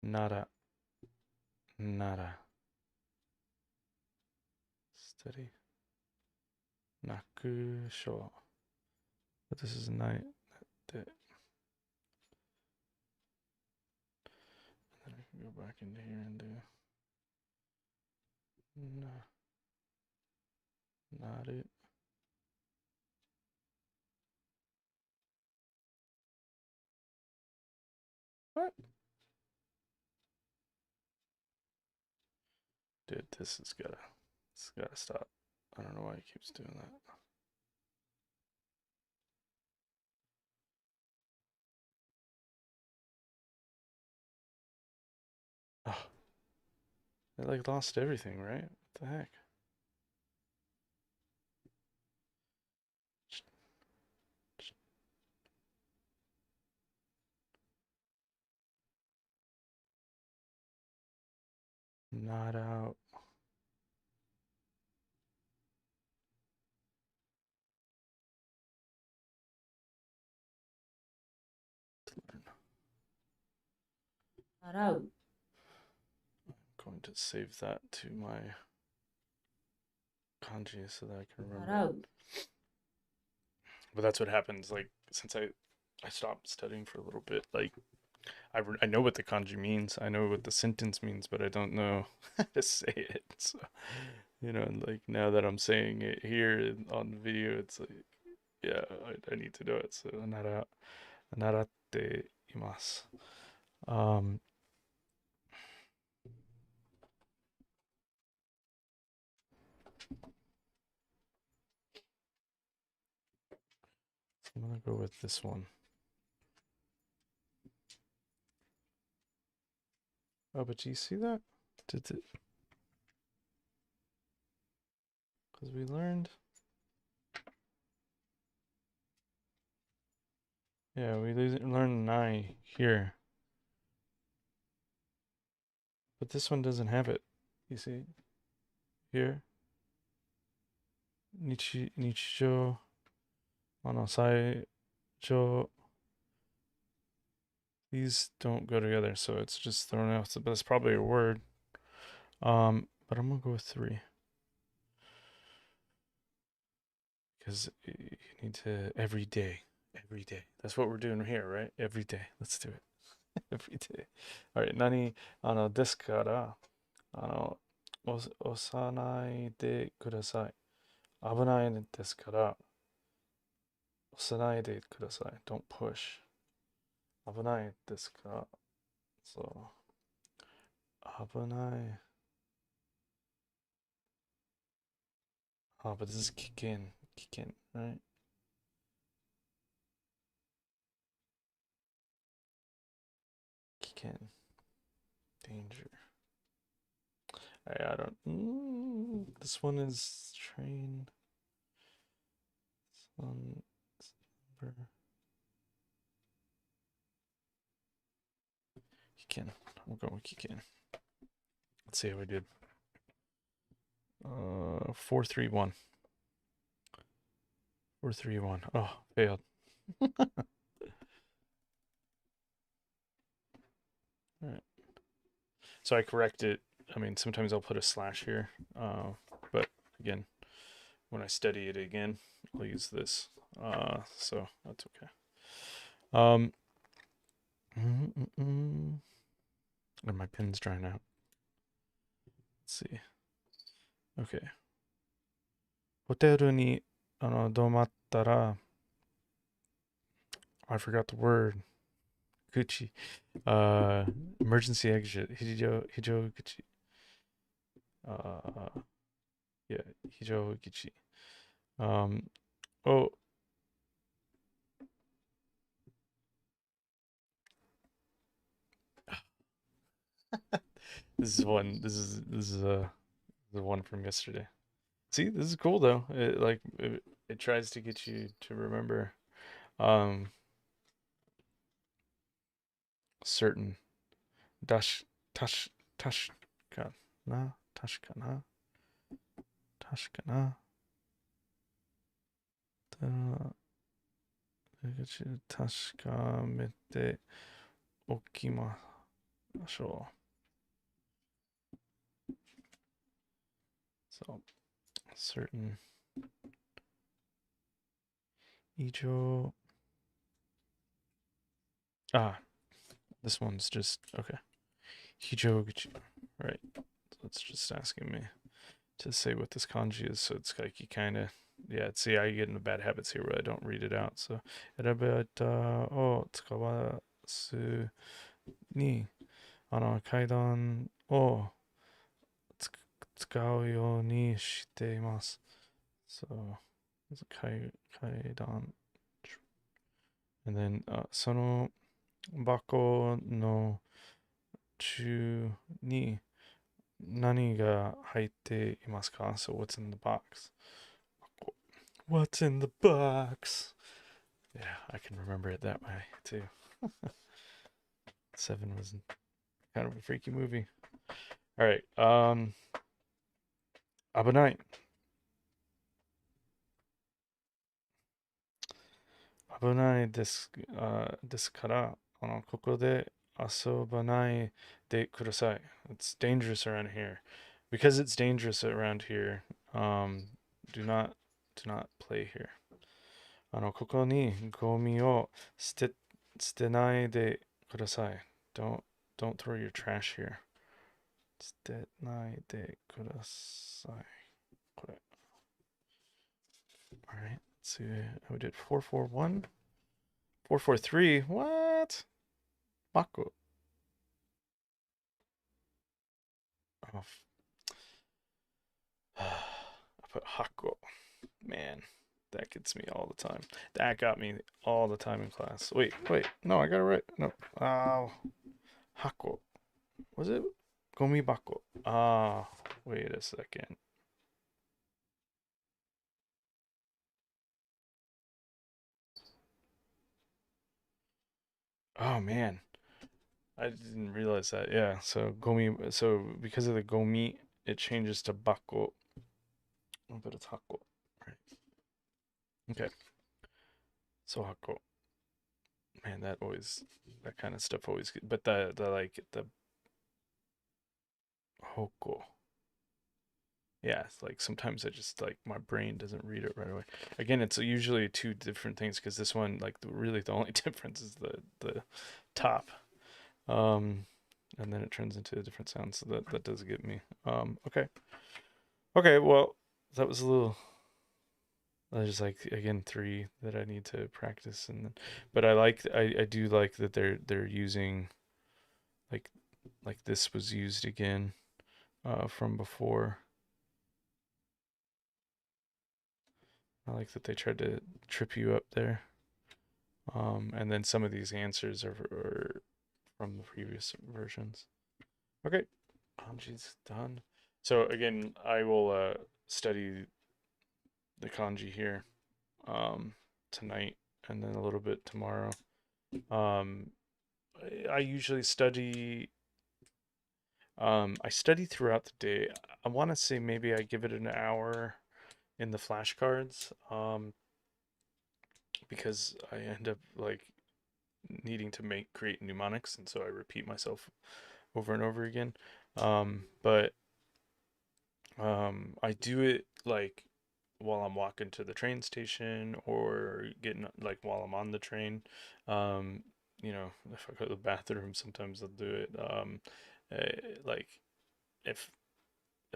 Nada. Nada. Study. Nakusho. But this is a night. And then I can go back into here and do nah, not it. What? Dude, this gotta stop. I don't know why he keeps doing that. Oh, I like lost everything, right? What the heck? Not out.習う、I'm going to save that to my kanji so that I can remember. 習う、But that's what happens. Like since I stopped studying for a little bit, like I know what the kanji means. I know what the sentence means, but I don't know how to say it. So, and like now that I'm saying it here on the video, it's like, yeah, I need to do it. So, naratte imasu. Um, I'm gonna go with this one. Oh, but do you see that? Did it? Because we learned. Yeah, we learned nai here, but this one doesn't have it. You see here, nichijou, saijo. These don't go together, so it's just thrown out. But it's probably a word. But I'm gonna go with 3 because you need to every day, every day. That's what we're doing here, right? Every day. Let's do it every day. All right. Nani desu kara 押さないでください。危ないですから押さないでください. Don't push. 危ないですから. So 危ない. Oh, but this is kicken, right? Kiken. Danger. I don't. This one is train. This one. Kiken. We'll go with Kiken. Let's see how we did. 4-3-1. 4-3-1. Oh, failed. All right. So I correct it. I mean, sometimes I'll put a slash here, but again, when I study it again, I'll use this. So that's okay. And my pen's drying out. Let's see. Okay. ホテルに泊まったら I forgot the word. Gucci. Emergency exit. Hijoguchi. Yeah, Hijoguchi. Oh, this is one. This is the one from yesterday. See, this is cool though. It tries to get you to remember certain dash tash ka na tashka na tashka na tashka mete okimashou. So certain ijo. This one's just okay. Hijoguchi. Right. So it's just asking me to say what this kanji is. So it's like you kind of, yeah, see, I get into bad habits here where I don't read it out. So, erabeta o tsukawasu ni, kaidan o tsukau you ni shite imasu. So, it's a kaidan. And then, その箱の中に何が入っていますか? So what's in the box? What's in the box? Yeah, I can remember it that way too. Seven was kind of a freaky movie. All right. 危ない。危ないです。ですから、ここで遊ばないでください. It's dangerous around here. Because it's dangerous around here, do not play here. ここにゴミを捨てないでください. Don't throw your trash here. 捨てないでください. これ. All right. Let's see. We did 4-4-1. 4-4-3. What? Mako. Oh. I put Hako. Man, that gets me all the time. That got me all the time in class. Wait. No, I got it right. No. Oh. Hako. Was it? Gomi bako. Wait a second. Oh man. I didn't realize that. Yeah, so gomi, so because of the gomi, it changes to bako. Oh, but it's hako. Right. Okay. So hako. Man, that kind of stuff always, but the hoko. Yeah, it's like sometimes I just like my brain doesn't read it right away. Again, it's usually two different things because this one, like, really the only difference is the top. And then it turns into a different sound, so that does get me. Okay, well, that was a little. There's like again three that I need to practice, but I do like that they're using like this was used again from before. I like that they tried to trip you up there. And then some of these answers are from the previous versions. Okay, kanji's done. So again, I will study the kanji here um, tonight and then a little bit tomorrow. Um, I usually study. I study throughout the day. I want to say maybe I give it an hour in the flashcards, because I end up like needing to make create mnemonics, and so I repeat myself over and over again. But I do it like while I'm walking to the train station or getting like while I'm on the train. Um, if I go to the bathroom, sometimes I'll do it. Like if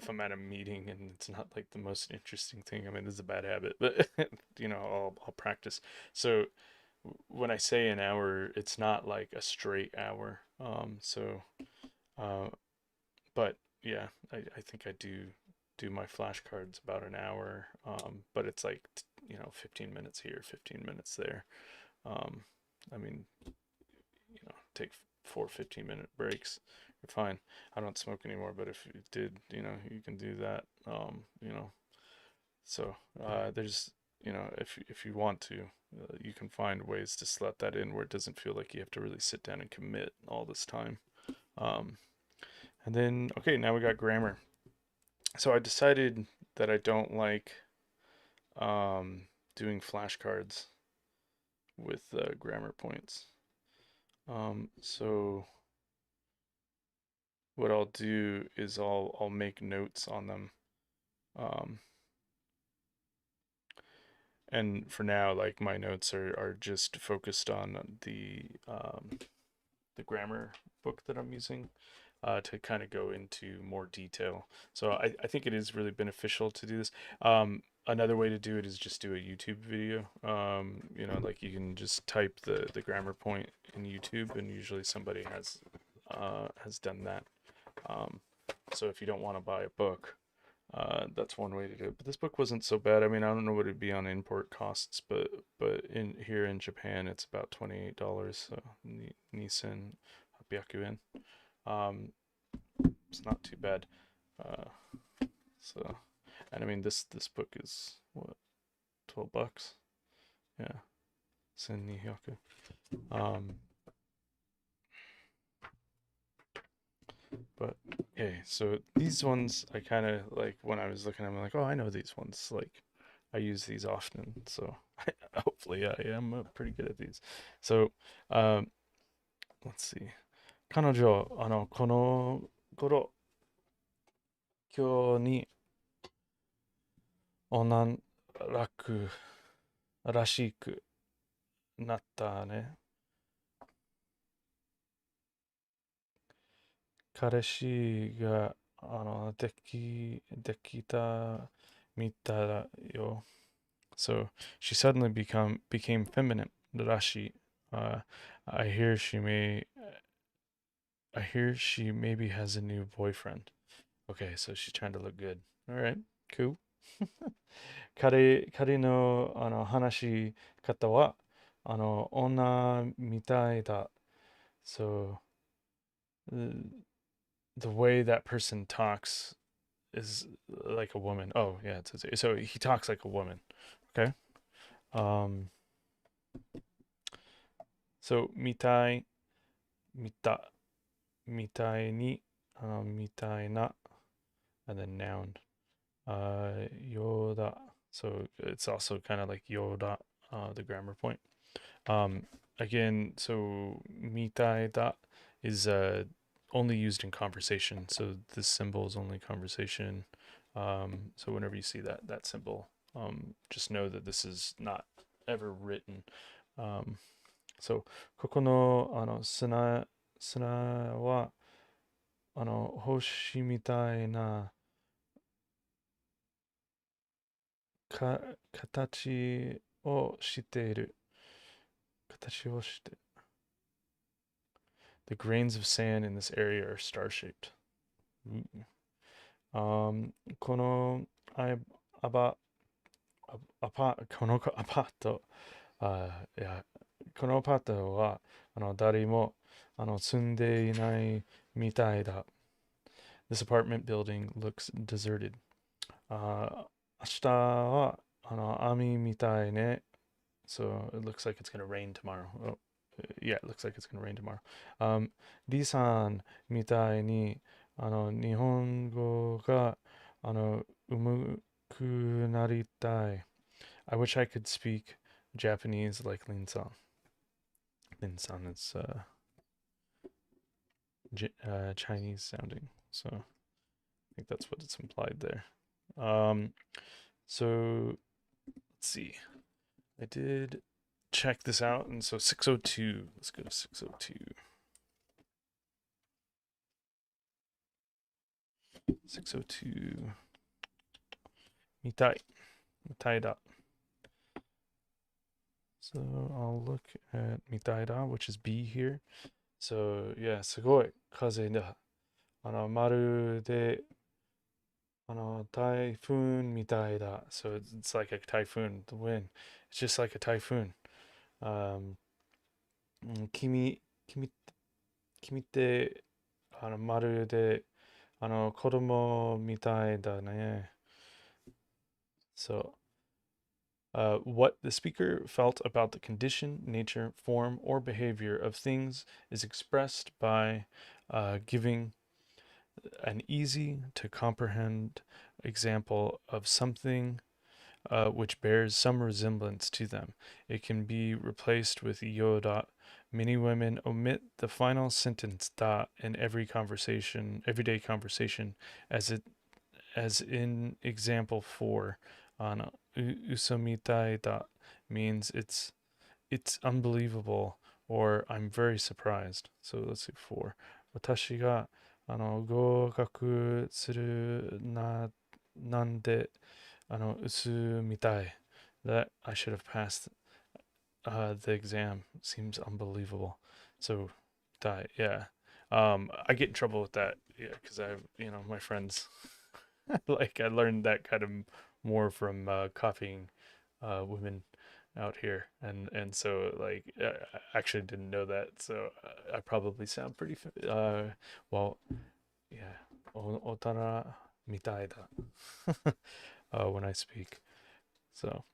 I'm at a meeting and it's not like the most interesting thing. I mean, this is a bad habit, but I'll practice. So when I say an hour, it's not like a straight hour. Uh, but yeah, I think I do my flashcards about an hour. But it's like 15 minutes here, 15 minutes there. Um, I mean, take 4 15-minute breaks. You're fine. I don't smoke anymore, but if you did, you can do that. So there's, if you want to, you can find ways to slot that in where it doesn't feel like you have to really sit down and commit all this time. Um, and then, okay, now we got grammar. So I decided that I don't like doing flashcards with grammar points. So what I'll do is I'll make notes on them. Um, and for now, like my notes are just focused on the grammar book that I'm using, to kind of go into more detail. So I think it is really beneficial to do this. Another way to do it is just do a YouTube video. Like you can just type the grammar point in YouTube, and usually somebody has done that. Um, so if you don't want to buy a book, that's one way to do it. But this book wasn't so bad. I mean, I don't know what it'd be on import costs, but in here in Japan, it's about $28. So Nisen 800 yen. It's not too bad. Uh, so, and I mean, this book is what, $12? Yeah, Sen Nihongo. Um, but okay, so these ones I kind of like when I was looking at them, I'm like, oh, I know these ones. Like, I use these often, so hopefully I am pretty good at these. So, um, let's see. 彼女、この頃、今日に女楽らしくなったね。彼氏が、できたみたいよ。So she suddenly became feminine. らしい。I hear she maybe has a new boyfriend. Okay, so she's trying to look good. All right, cool. 彼の話し方は女みたいだ。So the way that person talks is like a woman. Oh yeah, so he talks like a woman. Okay. Um. So mitai, mita, mitai ni, mitai na, and then noun. Yoda. So it's also kind of like Yoda, the grammar point. Um, Again, so mitai da is only used in conversation. So this symbol is only conversation. So whenever you see that symbol, just know that this is not ever written. So ここの砂は星みたいな形をしている。形をして。The grains of sand in this area are star-shaped. このアパこのアパート、yeah, このパートは、誰も、住んでいないみたいだ。This apartment building looks deserted. 明日は、雨みたいね。So it looks like it's going to rain tomorrow. Oh, yeah, it looks like it's going to rain tomorrow. D さんみたいに、日本語が、うむくなりたい。I wish I could speak Japanese like Lin-san. Lin-san is Chinese sounding, so I think that's what it's implied there. So let's see. I did check this out, and so 602. Let's go to 602. 602. 見たい. 見たいだ. So I'll look at 見たいだ, which is B here. So yeah, すごい風だ。まるでtyphoon みたいだ. So it's like a typhoon, the wind. It's just like a typhoon. Um, 君ってまるで子供みたいだね. So what the speaker felt about the condition, nature, form, or behavior of things is expressed by giving an easy to comprehend example of something which bears some resemblance to them. It can be replaced with yo dot. Many women omit the final sentence dot in everyday conversation, as in example 4 on usamitai dot means it's unbelievable or I'm very surprised. So let's see 4. 私が合格するなんで薄みたい that I should have passed the exam seems unbelievable. So that yeah. I get in trouble with that, yeah, because my friends like I learned that kind of more from copying women out here, and so like I actually didn't know that, so I probably sound pretty well, yeah, otara mitai da when I speak. So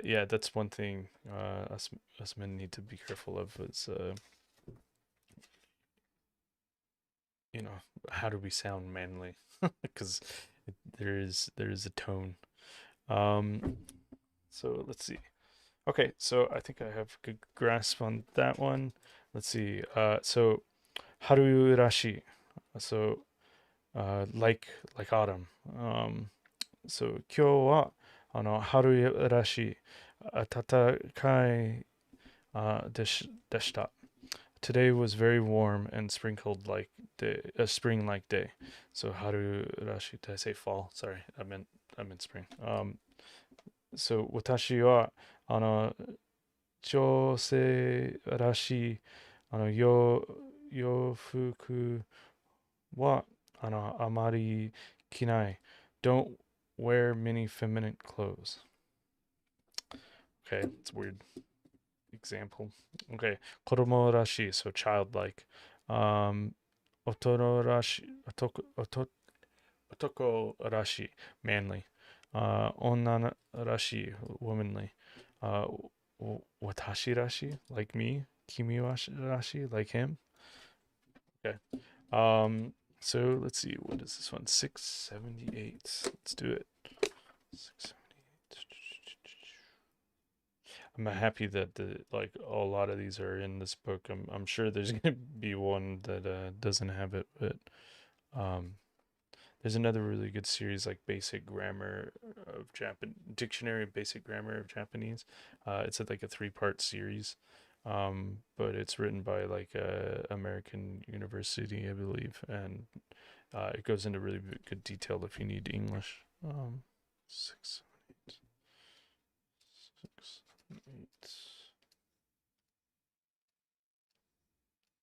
yeah, that's one thing us men need to be careful of is you know how do we sound manly because there is a tone. So let's see. Okay, so I think I have a good grasp on that one. Let's see. So haru rashi. So like autumn. So 今日は春らしい暖かいでした。Today was very warm and sprinkled like a spring like day. So haru rashi. Did I say fall? Sorry, I meant spring. So 私は女性らしい洋服はあまり着ない. Don't wear many feminine clothes. Okay, it's a weird example. Okay, 子供らしい, so childlike. 男らしい, 男らしい, manly. 女らしい, womanly. 私らしい, like me. 君はらしい, like him. Okay. So let's see, what is this one? 678. Let's do it. 678. I'm happy that a lot of these are in this book. I'm sure there's gonna be one that doesn't have it, but um, there's another really good series like Basic Grammar of Japan Dictionary of Basic Grammar of Japanese. It's like a three-part series, but it's written by like a American university, I believe, and it goes into really good detail if you need English. 6, 6, 8.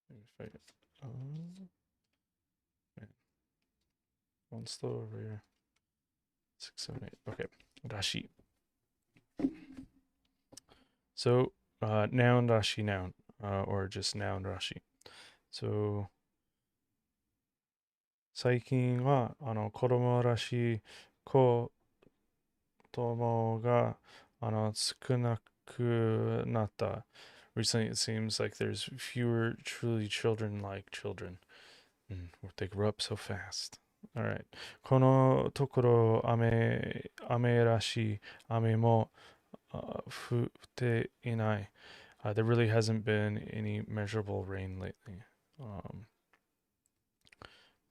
If I, man, one slow over here. 6, 7, 8. Okay, Rashi. So noun rashi noun, or just noun rashi. So 最近は子供らしい子供が少なくなった。Recently, it seems like there's fewer truly children-like children. They grow up so fast. All right. このところ雨らしい雨も降っていない。There really hasn't been any measurable rain lately. Um,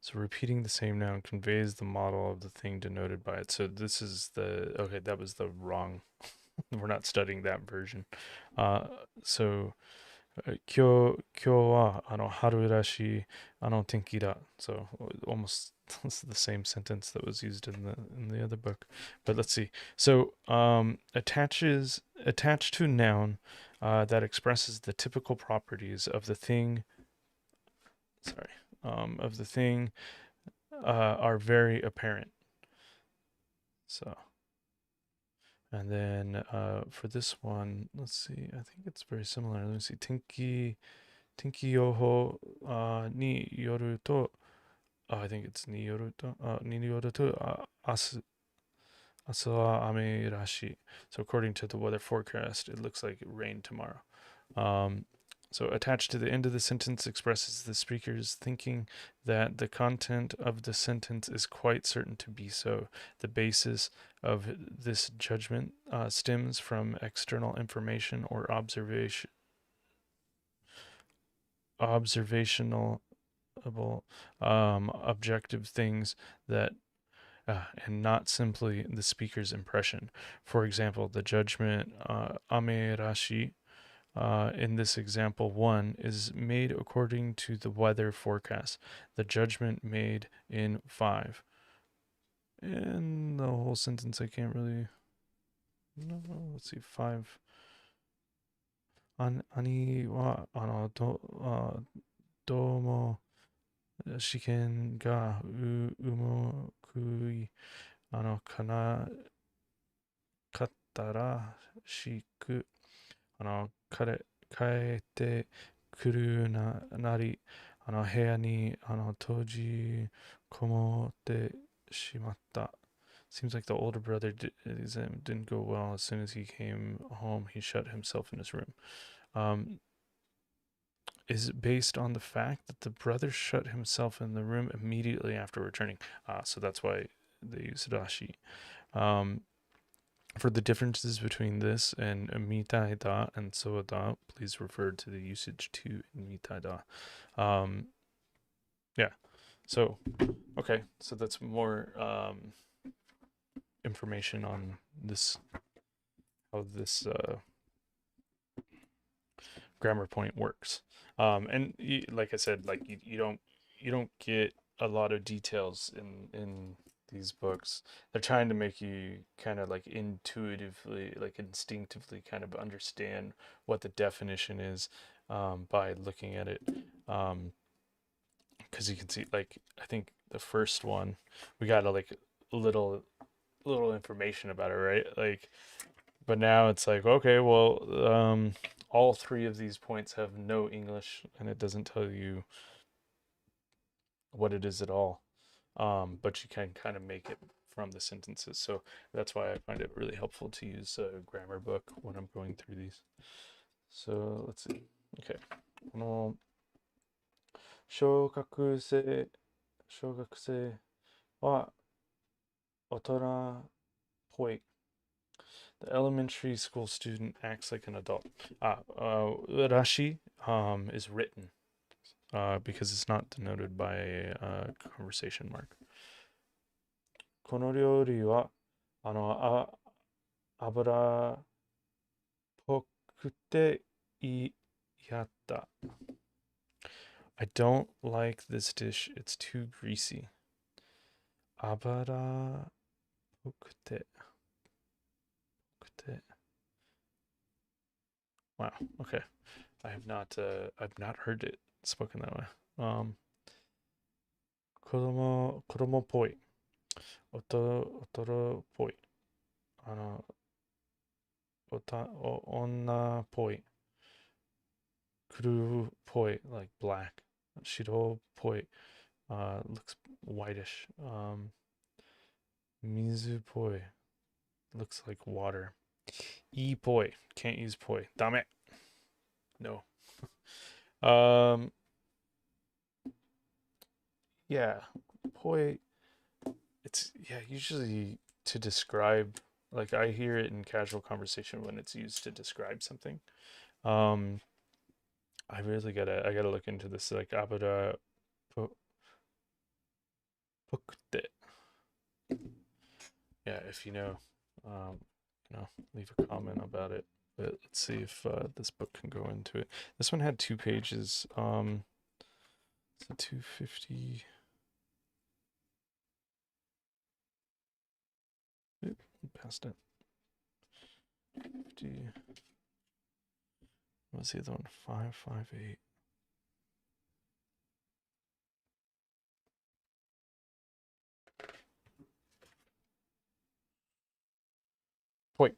so repeating the same noun conveys the model of the thing denoted by it. So this is okay, that was the wrong. We're not studying that version. Uh, so 今日は春らしい天気だ. So almost the same sentence that was used in the other book. But let's see. So attached to noun that expresses the typical properties of the thing. Sorry, of the thing are very apparent. So. And then for this one, let's see. I think it's very similar. Let me see. Tenki yoho ni yoru to. I think it's ni yoru to. Ni yoru to asu wa ame rashi. So according to the weather forecast, it looks like it rained tomorrow. Um, so attached to the end of the sentence expresses the speaker's thinking that the content of the sentence is quite certain to be so. The basis of this judgment stems from external information or observational objective things that and not simply the speaker's impression. For example, the judgment ame rashi in this example 1 is made according to the weather forecast. The judgment made in 5. And the whole sentence I can't really. No, let's see, 5. Ani wa domo shiken ga umokui kana kattara shiku 帰ってくるなり、部屋に閉じこもってしまった。Seems like the older brother didn't go well. As soon as he came home, he shut himself in his room. Um, is based on the fact that the brother shut himself in the room immediately after returning. So that's why they use Rashi. Um, For the differences between this and mitai da and so da, please refer to the usage to in mitai da. Yeah. So, okay. So that's more information on this, how this grammar point works. And like I said, like you don't get a lot of details in these books. They're trying to make you kind of like intuitively, like instinctively, kind of understand what the definition is by looking at it. Because you can see, like I think the first one, we got a like little information about it, right? Like but now it's like, okay, well, all three of these points have no English, and it doesn't tell you what it is at all. But you can kind of make it from the sentences. So that's why I find it really helpful to use a grammar book when I'm going through these. So let's see. Okay. この小学生、小学生は大人っぽい The elementary school student acts like an adult. Rashi is written because it's not denoted by a conversation mark. この料理は油っぽくて嫌だ. I don't like this dish. It's too greasy. 油っぽくて Wow. Okay. I've not heard it spoken that way. 子供っぽい。大人っぽい。あの、女っぽい。kuru poi, like black. Shiro poi, looks whitish. Mizu poi, looks like water. E poi, can't use poi. Dame. No. Um, yeah, poi. It's yeah, usually to describe. Like I hear it in casual conversation when it's used to describe something. Um, I gotta look into this. Like abura pukte. Yeah, if um, leave a comment about it. But let's see if this book can go into it. This one had 2 pages. It's a 250. Oop, past it. 50. What's the other one? 558. Wait,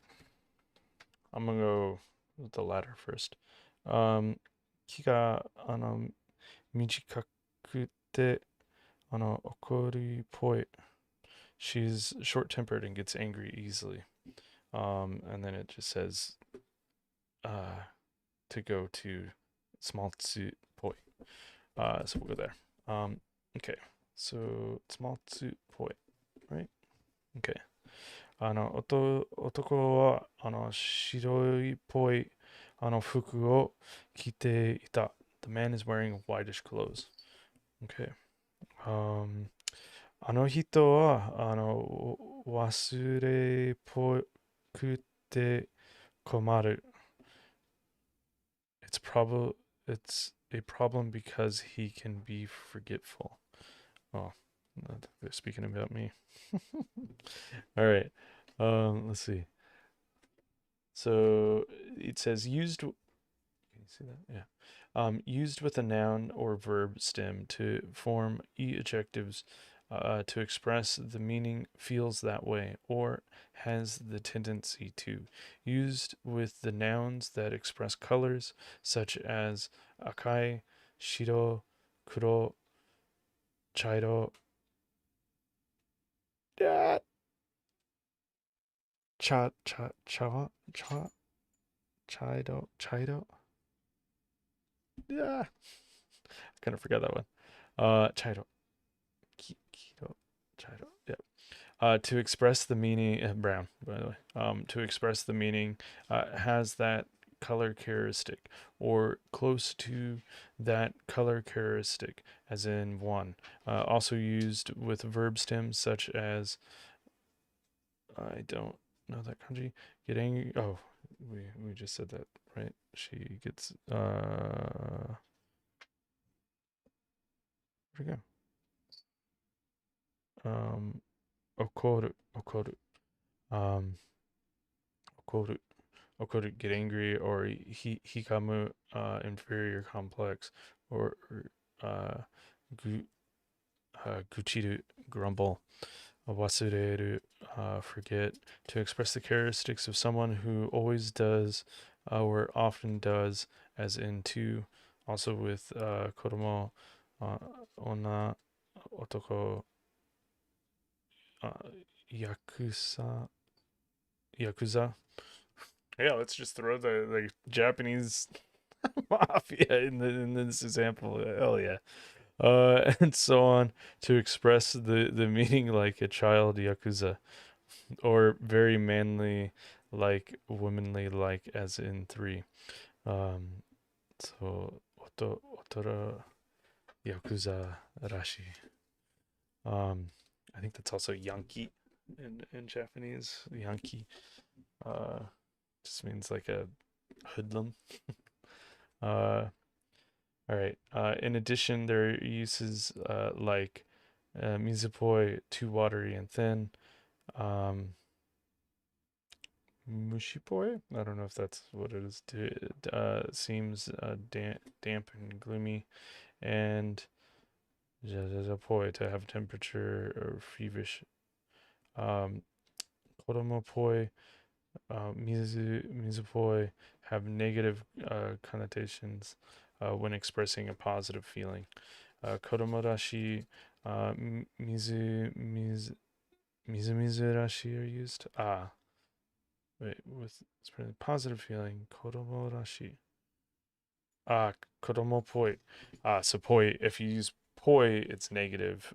I'm gonna go with the latter first. Um, 気が短くて怒りっぽい. She's short-tempered and gets angry easily. And then it just says to go to small tsu poi. So we'll go there. Okay. So small tsu poi, right? Okay. 男は白いっぽい服を着ていた. The man is wearing whitish clothes. Okay. あの人は忘れっぽくて困る. It's a problem because he can be forgetful. Oh, they're speaking about me. All right. Let's see. So it says used. Can you see that? Yeah. Used with a noun or verb stem to form adjectives to express the meaning feels that way or has the tendency to. Used with the nouns that express colors such as akai, shiro, kuro, chairo, cha, cha, cha, cha, chairo. Yeah, I kind of forgot that one. Chairo, kiro, chairo. Yeah. To express the meaning, brown, by the way, to express the meaning, has that color characteristic or close to that color characteristic, as in one. Also used with verb stems such as, I don't know that kanji, get angry. Oh, we just said that, right? She gets, where'd it go? Okoru, okoru. Um, okoru. Okoru, get angry, or hikamu, inferior complex, or uh, gu, guchiru, grumble, wasureru, forget, to express the characteristics of someone who always does or often does, as in to, also with kodomo, onna, otoko, uh, yakuza. Yeah, let's just throw the Japanese mafia in this example. Hell yeah. And so on to express the meaning like a child yakuza or very manly like womanly like as in three. Um, so otora yakuza rashi. I think that's also Yankee in Japanese. Yankee just means like a hoodlum. Uh, all right. In addition, there are uses like mizupoi, too watery and thin. Um, mushipoi, I don't know if that's what it is. Seems damp and gloomy. And jajapoi, to have temperature or feverish. Kodomopoi, mizupoi, have negative connotations. when expressing a positive feeling. Kodomorashi, mizurashi are used. Wait, with expressing positive feeling, kodomorashi. Kodomo poi. So poi, if you use poi, it's negative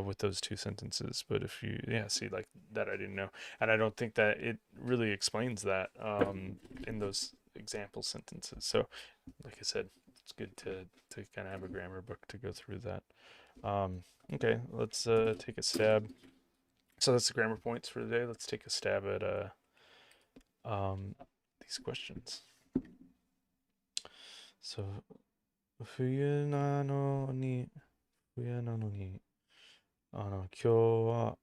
with those two sentences. But if you, yeah, see, like that I didn't know. And I don't think that it really explains that in those example sentences. So, like I said, it's good to kind of have a grammar book to go through that. Okay, let's take a stab. So that's the grammar points for today. Let's take a stab at these questions. So, 冬なのに、冬なのに、今日は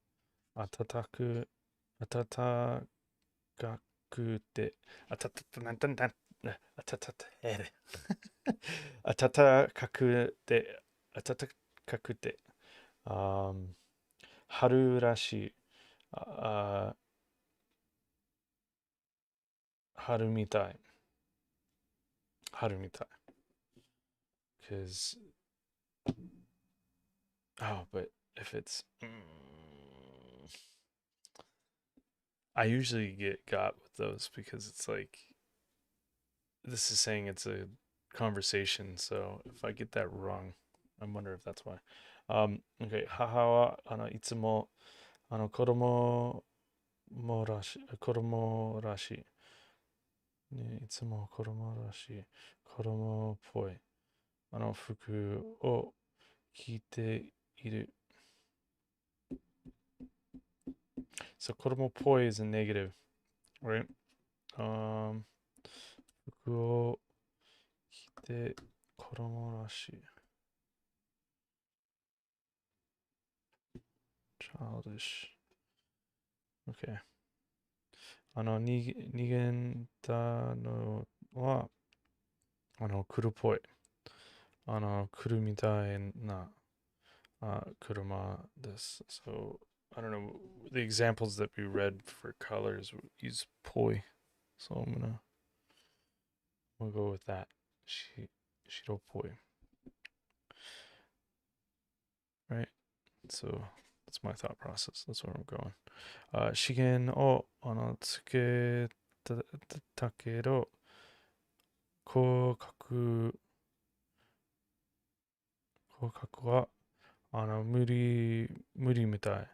暖く、暖かくて、暖た、なんたんだ、暖た、暖かくて、暖かくて、あ春らしい、あ春みたい、春みたい。Because, oh, but if it's, I usually get got with those because it's like, this is saying it's a conversation, so if I get that wrong, I wonder if that's why. Okay, 母はいつも子供らしい、ね、いつも子供らしい、子供っぽい服を着ている。So 子供っぽい is a negative, right? 服を着て子供らしい。Childish. Okay. 逃げたのは、来るっぽい。来るみたいな、車です。So, I don't know, the examples that we read for colors use poi. So we'll go with that. Shiro poi. Right? So, that's my thought process. That's where I'm going. 資源をつけたけど、広角は無理みたい。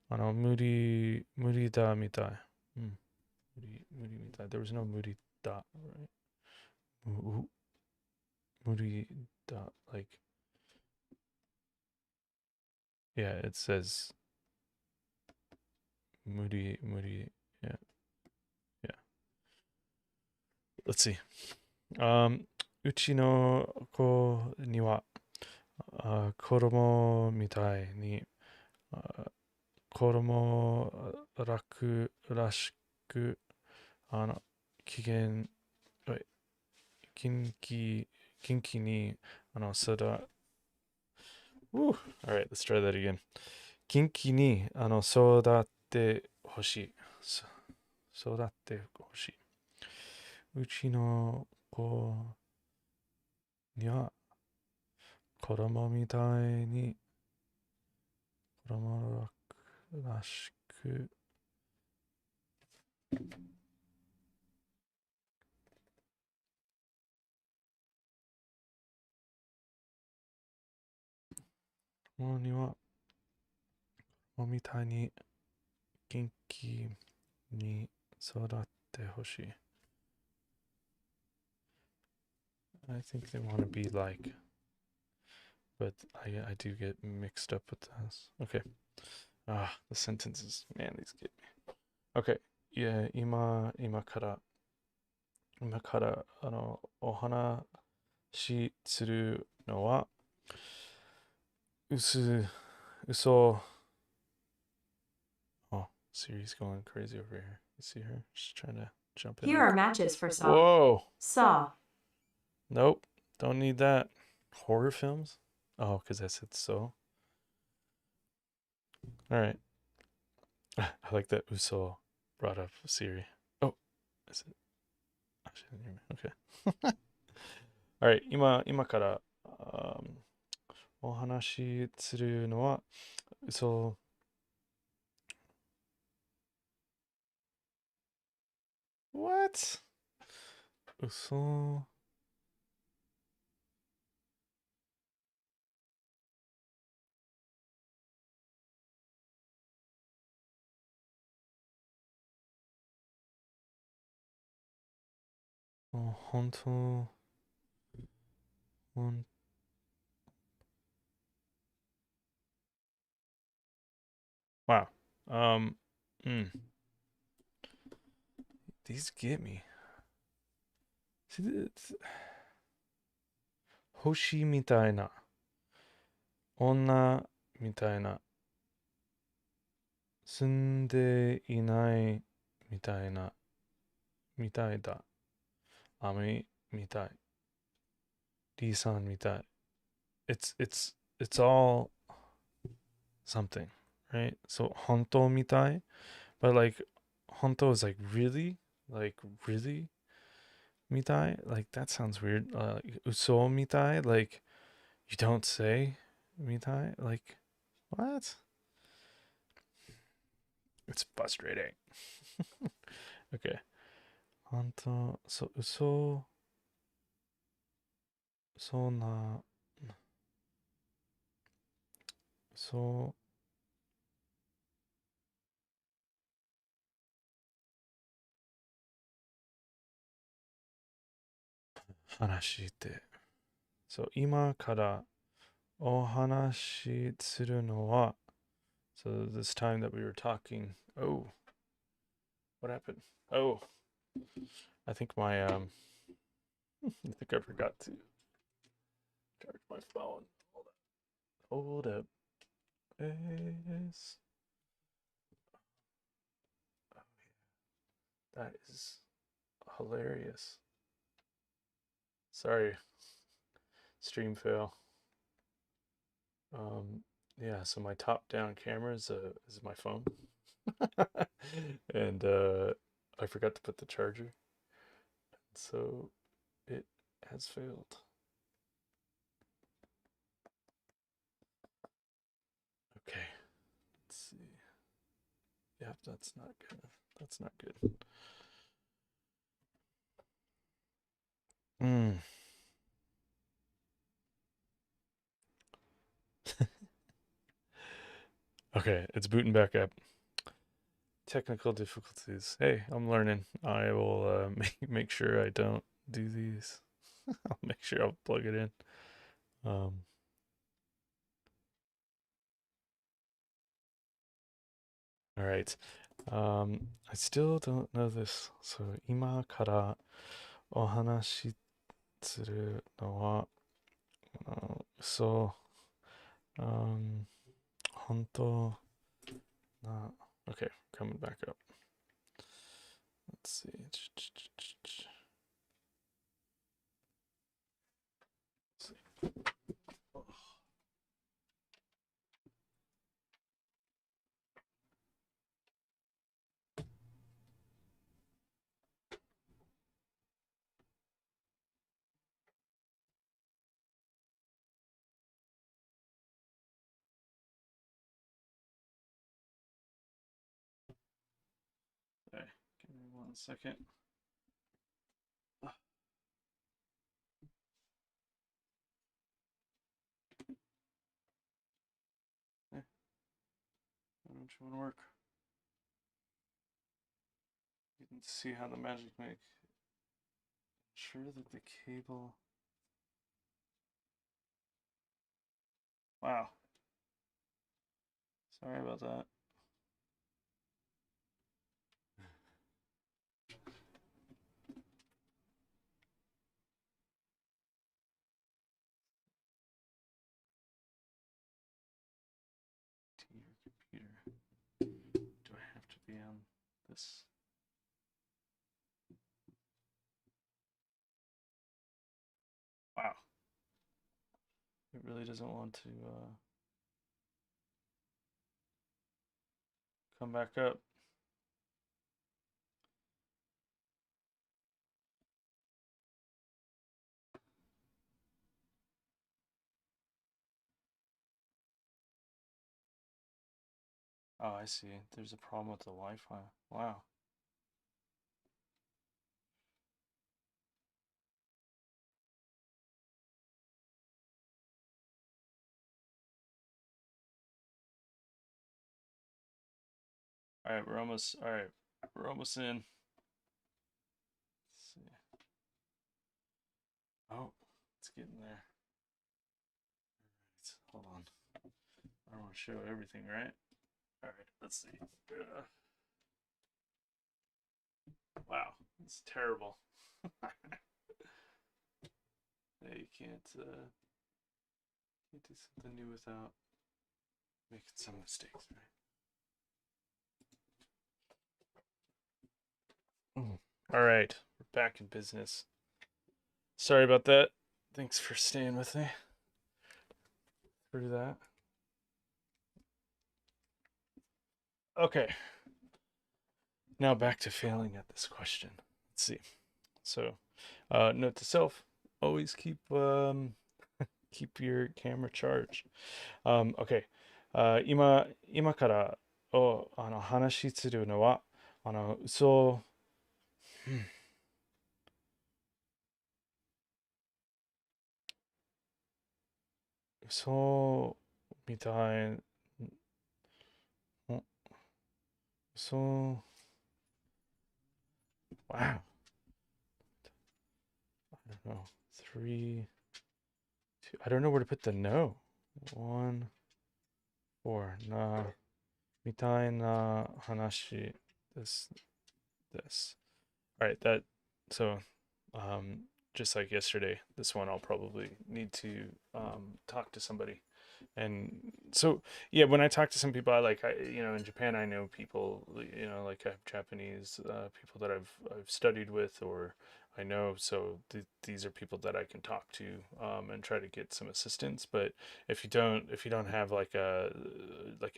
無理だみたい。うん。無理みたい。There was no 無理だ、right? 無理だ。Like, yeah, it says 無理。Yeah, yeah. Let's see. うちの子には子供みたいに子供らしく機嫌元気にAll right, let's try that again. 元気に育ってほしい。育ってほしい。うちの子には子供みたいに子供らしく子供には子供みたいに元気に育ってほしい。I think they want to be like, but I do get mixed up with this. Okay. The sentences. Man, these get me. Okay. Yeah, 今からお話しするのは嘘。Oh, Siri's going crazy over here. You see her? She's trying to jump in. Here are matches for Saw. Whoa. Saw. Nope. Don't need that. Horror films? Oh, because I said so. All right. I like that Uso brought up Siri. Oh, is it? Oh, she didn't hear me. Okay. Alright, 今から、お話しするのは、嘘、what? 嘘、本当、ほん wow. Um, mm, these get me. See, Hoshi みたいな、女みたいな、住んでいないみたいな、みたいだ。雨みたい。リーさんみたい。It's all something, right? So 本当みたい, but like 本当 is like really, like really みたい, like that sounds weird. Uso みたい, like you don't say みたい, like what? It's frustrating. Okay. 本当、嘘な、嘘話して。そう、今からお話しするのは、so this time that we were talking, oh, what happened? Oh, I think I think I forgot to charge my phone. Hold up. Yes. Oh, that is hilarious. Sorry, stream fail. Um, yeah, so my top-down camera is my phone, and I forgot to put the charger, so it has failed. Okay, let's see. Yeah, that's not good. That's not good. Mm. Okay, it's booting back up. Technical difficulties. Hey, I'm learning. I will make sure I don't do these. I'll make sure I'll plug it in. Um, all right. I still don't know this. So 今からお話しするのは、嘘、本当な。Okay, coming back up. Let's see. Okay, give me 1 second. Eh, why don't you want to work? You can see how the magic make. Sure that the cable. Wow. Sorry about that. To your computer. Do I have to be on this? Wow. It really doesn't want to come back up. Oh, I see. There's a problem with the Wi-Fi. Wow. All right, we're almost. All right, we're almost in. Let's see. Oh, it's getting there. Hold on. I don't want to show everything, right? All right, let's see. Wow, it's terrible. Yeah, you can't do something new without making some mistakes, right? All right, we're back in business. Sorry about that. Thanks for staying with me through that. Okay, now back to failing at this question. Let's see. So, note to self: always keep your camera charged. Okay. 今から話するのは、嘘みたい、嘘、wow. I don't know. Three, two, I don't know where to put the no. One, four, みたいな話this. All right, so um just like yesterday, this one I'll probably need to talk to somebody. And so yeah, when I talk to some people, in Japan I know people, like I have Japanese people that I've studied with, or I know, so these are people that I can talk to and try to get some assistance. But if you don't have like a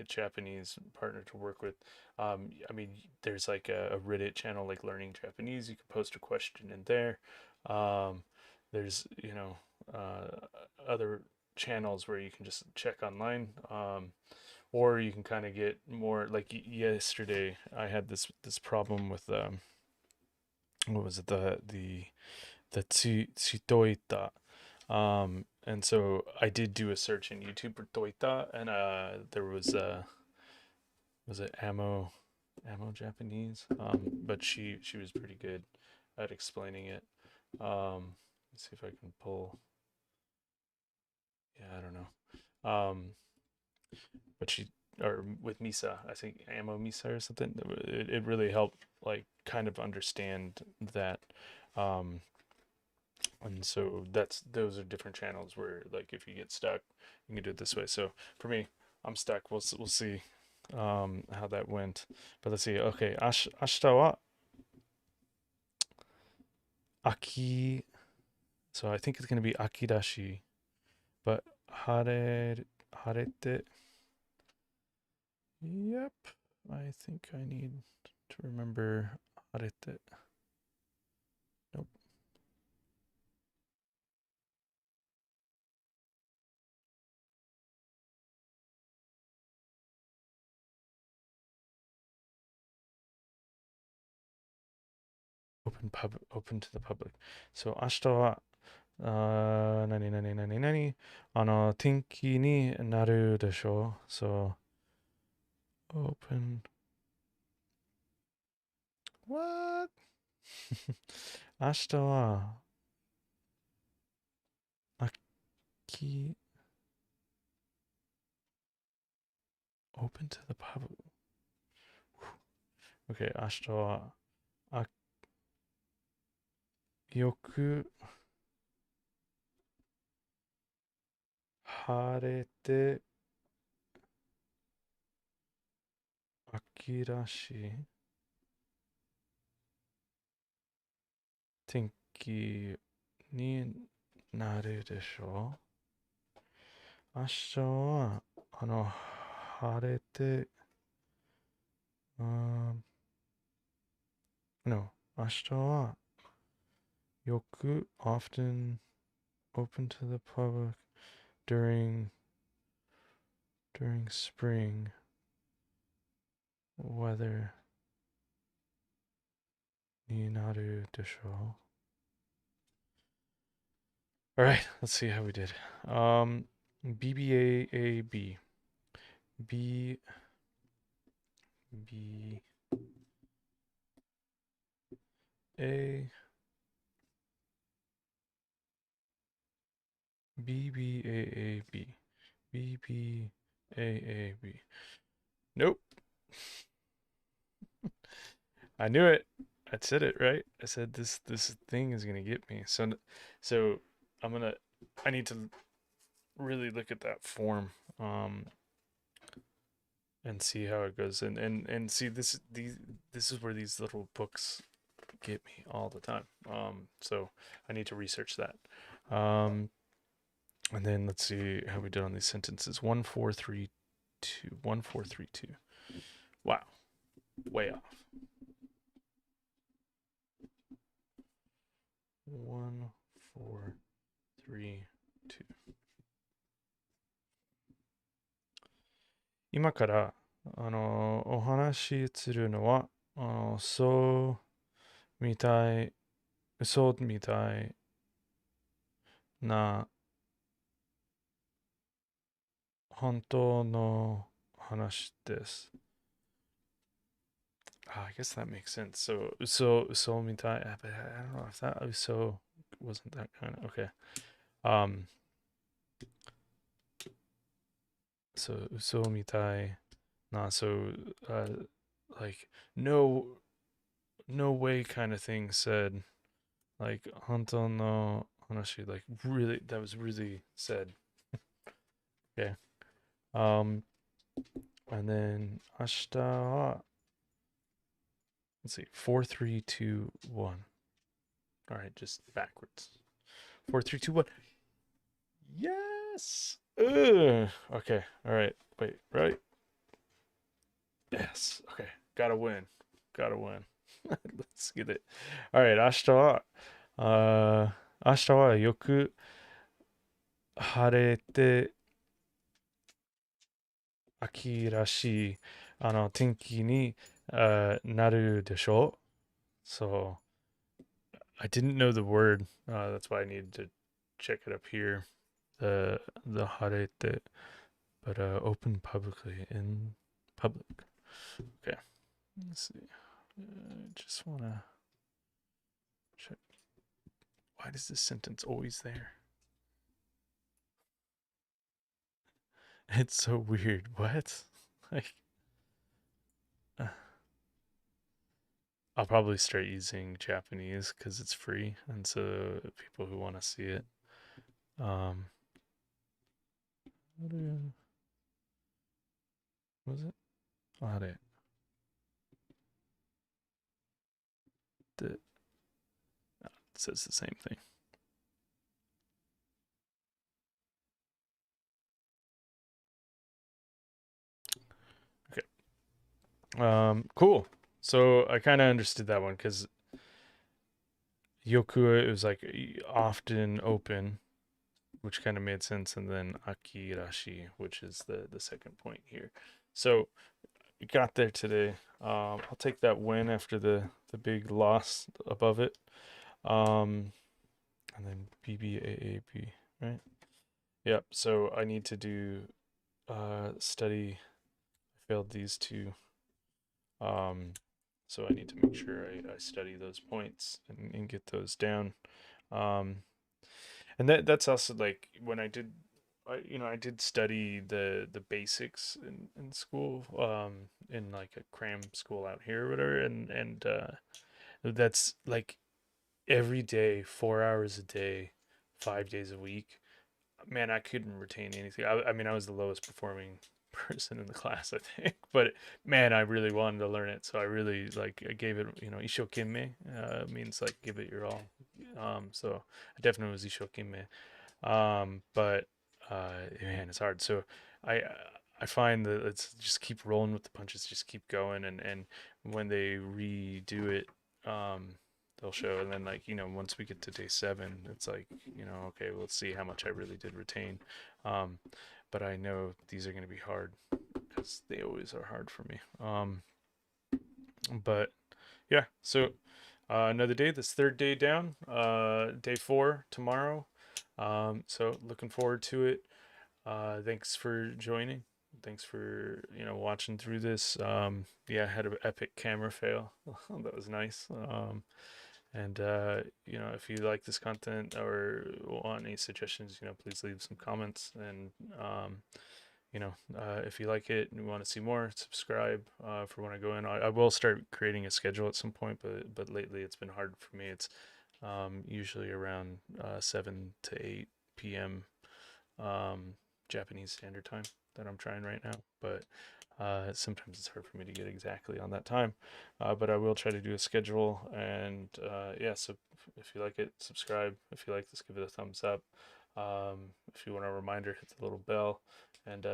Japanese partner to work with, I mean, there's like a Reddit channel like Learning Japanese. You can post a question in there. Um, there's other channels where you can just check online, or you can kind of get more like yesterday. I had this problem with what was it, the Tsitoita. And so I did do a search in YouTube for Toita, and there was it Ammo Japanese, but she was pretty good at explaining it. Let's see if I can pull. Yeah, I don't know. But she, or with Misa, I think Ammo Misa or something. It really helped like kind of understand that. Um, and so those are different channels where like if you get stuck, you can do it this way. So for me, I'm stuck. We'll see how that went. But let's see. Okay, 明日は秋. So I think it's gonna be akidashi, but 晴れて. Yep. I think I need to remember 晴れて. Nope. Open to the public. So 明日は何々何々天気になるでしょう。So open. What? 明日は秋 open to the public. Okay, 明日はよく晴れて秋らしい天気になるでしょう。明日は晴れて、no, 明日はよく often open to the public during spring. weather になるでしょう? All right, let's see how we did. BBAAB. B B A B B A A B B B A A B. Nope. I knew it. I said it right. I said this thing is gonna get me. So I'm gonna. I need to really look at that form. And see how it goes. And see this is where these little books get me all the time. So I need to research that. Um, and then let's see how we did on these sentences. 1432. 1432. Wow, way off. 1432. 今からお話しするのはみたい嘘みたいな本当の話です。I guess that makes sense. So uso mitai, but I don't know if that uso wasn't that kind of okay. Um, so uso mitai, nah. So like no way kind of thing said like honto no hanashi, like really that was really said. Okay. Um, and then ashita wa, let's see, 4 3 2 1. All right, just backwards. 4 3 2 1. Yes. Ugh. Okay. All right. Wait. Right. Yes. Okay. Gotta win. Gotta win. Let's get it. All right. 明日はよく晴れて秋らしい天気になるでしょう。So I didn't know the word. That's why I needed to check it up here. The 晴れて but open publicly in public. Okay, let's see. Just want to check. Why does this sentence always there? It's so weird. What? Like, uh, I'll probably start using Japanese because it's free, and so people who want to see it. Um, what was it? It says the same thing. Okay. Cool. So I kind of understood that one because yoku it was like often open, which kind of made sense, and then akirashi, which is the second point here. So we got there today. I'll take that win after the big loss above it. And then BBAAB, right? Yep. So I need to do study. I failed these two. Um, so I need to make sure I study those points and get those down. Um, and that's also like when I did I did study the basics in school, in like a cram school out here or whatever, and that's like every day, 4 hours a day, 5 days a week. Man, I couldn't retain anything. I mean, I was the lowest performing person in the class, I think. But man, I really wanted to learn it, so I really like I gave it. Ishokime means like give it your all. So I definitely was Ishokime. But man, it's hard. So I I find that it's just keep rolling with the punches, just keep going, and when they redo it, they'll show. And then like once we get to day 7, it's like okay, well, let's see how much I really did retain. But I know these are going to be hard because they always are hard for me. But yeah, so another day. This third day down. Day 4 tomorrow. So looking forward to it. Thanks for joining. Thanks for watching through this. Yeah, I had an epic camera fail. That was nice. And if you like this content or want any suggestions, please leave some comments. And if you like it and you want to see more, subscribe for when I go in. I will start creating a schedule at some point, but lately it's been hard for me. It's usually around 7 to 8 p.m. Um, Japanese Standard Time that I'm trying right now, but sometimes it's hard for me to get exactly on that time. But I will try to do a schedule, and yeah. So if you like it, subscribe. If you like this, give it a thumbs up. If you want a reminder, hit the little bell. And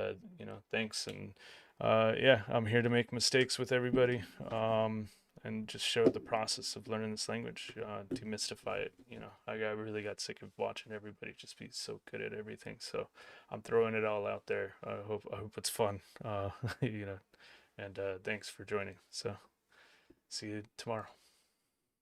thanks. And yeah, I'm here to make mistakes with everybody. And just show the process of learning this language, demystify it. Really got sick of watching everybody just be so good at everything. So I'm throwing it all out there. I hope it's fun. You know, and thanks for joining. So see you tomorrow.